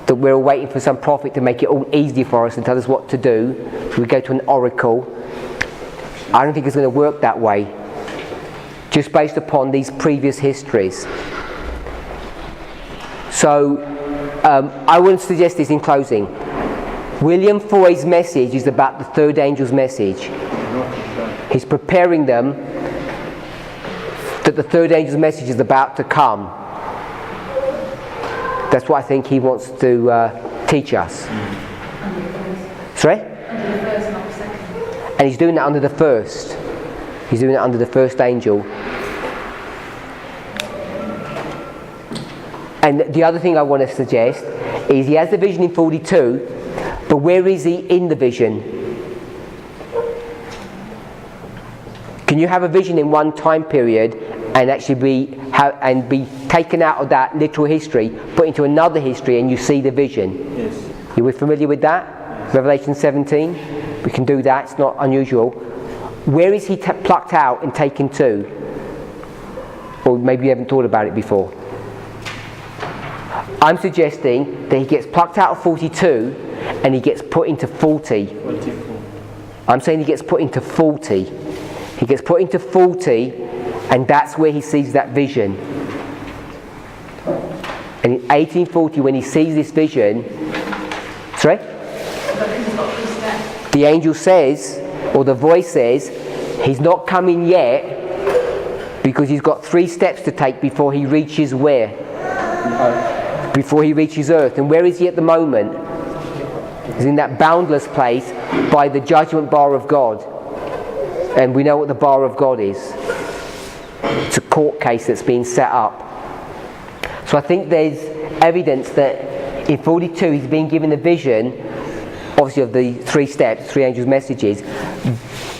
that we're waiting for some prophet to make it all easy for us and tell us what to do. So we go to an oracle. I don't think it's going to work that way, just based upon these previous histories. So I would suggest this in closing. William Foy's message is about the third angel's message. He's preparing them that the third angel's message is about to come. That's what I think he wants to teach us. Sorry? Under the first, not the second. And he's doing that under the first. He's doing it under the first angel. And the other thing I want to suggest is he has the vision in 42, but where is he in the vision? Can you have a vision in one time period and actually be taken out of that literal history, put into another history, and you see the vision? Yes. You were familiar with that? Revelation 17? We can do that, it's not unusual. Where is he plucked out and taken to? Or maybe you haven't thought about it before. I'm suggesting that he gets plucked out of 42 and he gets put into 40. 44. I'm saying he gets put into 40. He gets put into 40, and that's where he sees that vision. And in 1840, when he sees this vision, sorry? The angel says, or the voice says, he's not coming yet because he's got 3 steps to take before he reaches where? Before he reaches earth. And where is he at the moment? He's in that boundless place by the judgment bar of God. And we know what the bar of God is. It's a court case that's been set up. So I think there's evidence that in 42 he's been given a vision, obviously of the 3 steps, 3 angels' messages,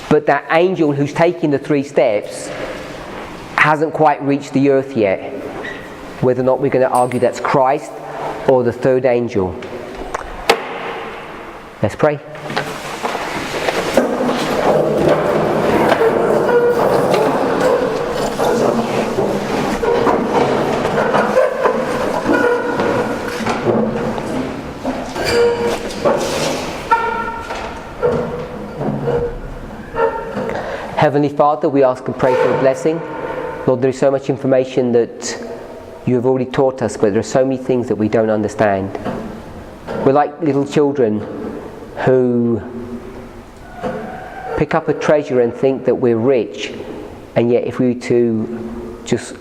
but that angel who's taking the 3 steps hasn't quite reached the earth yet. Whether or not we're going to argue that's Christ or the third angel. Let's pray. Heavenly Father, we ask and pray for a blessing. Lord, there is so much information that you have already taught us, but there are so many things that we don't understand. We're like little children who pick up a treasure and think that we're rich, and yet if we were to just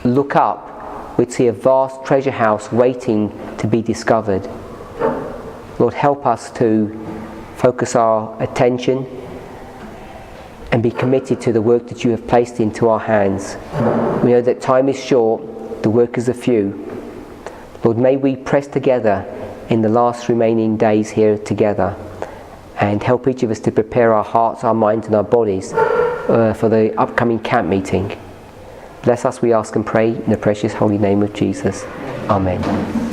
look up, we'd see a vast treasure house waiting to be discovered. Lord, help us to focus our attention and be committed to the work that you have placed into our hands. We know that time is short, the workers are few. Lord, may we press together in the last remaining days here together and help each of us to prepare our hearts, our minds and our bodies for the upcoming camp meeting. Bless us, we ask and pray, in the precious holy name of Jesus. Amen.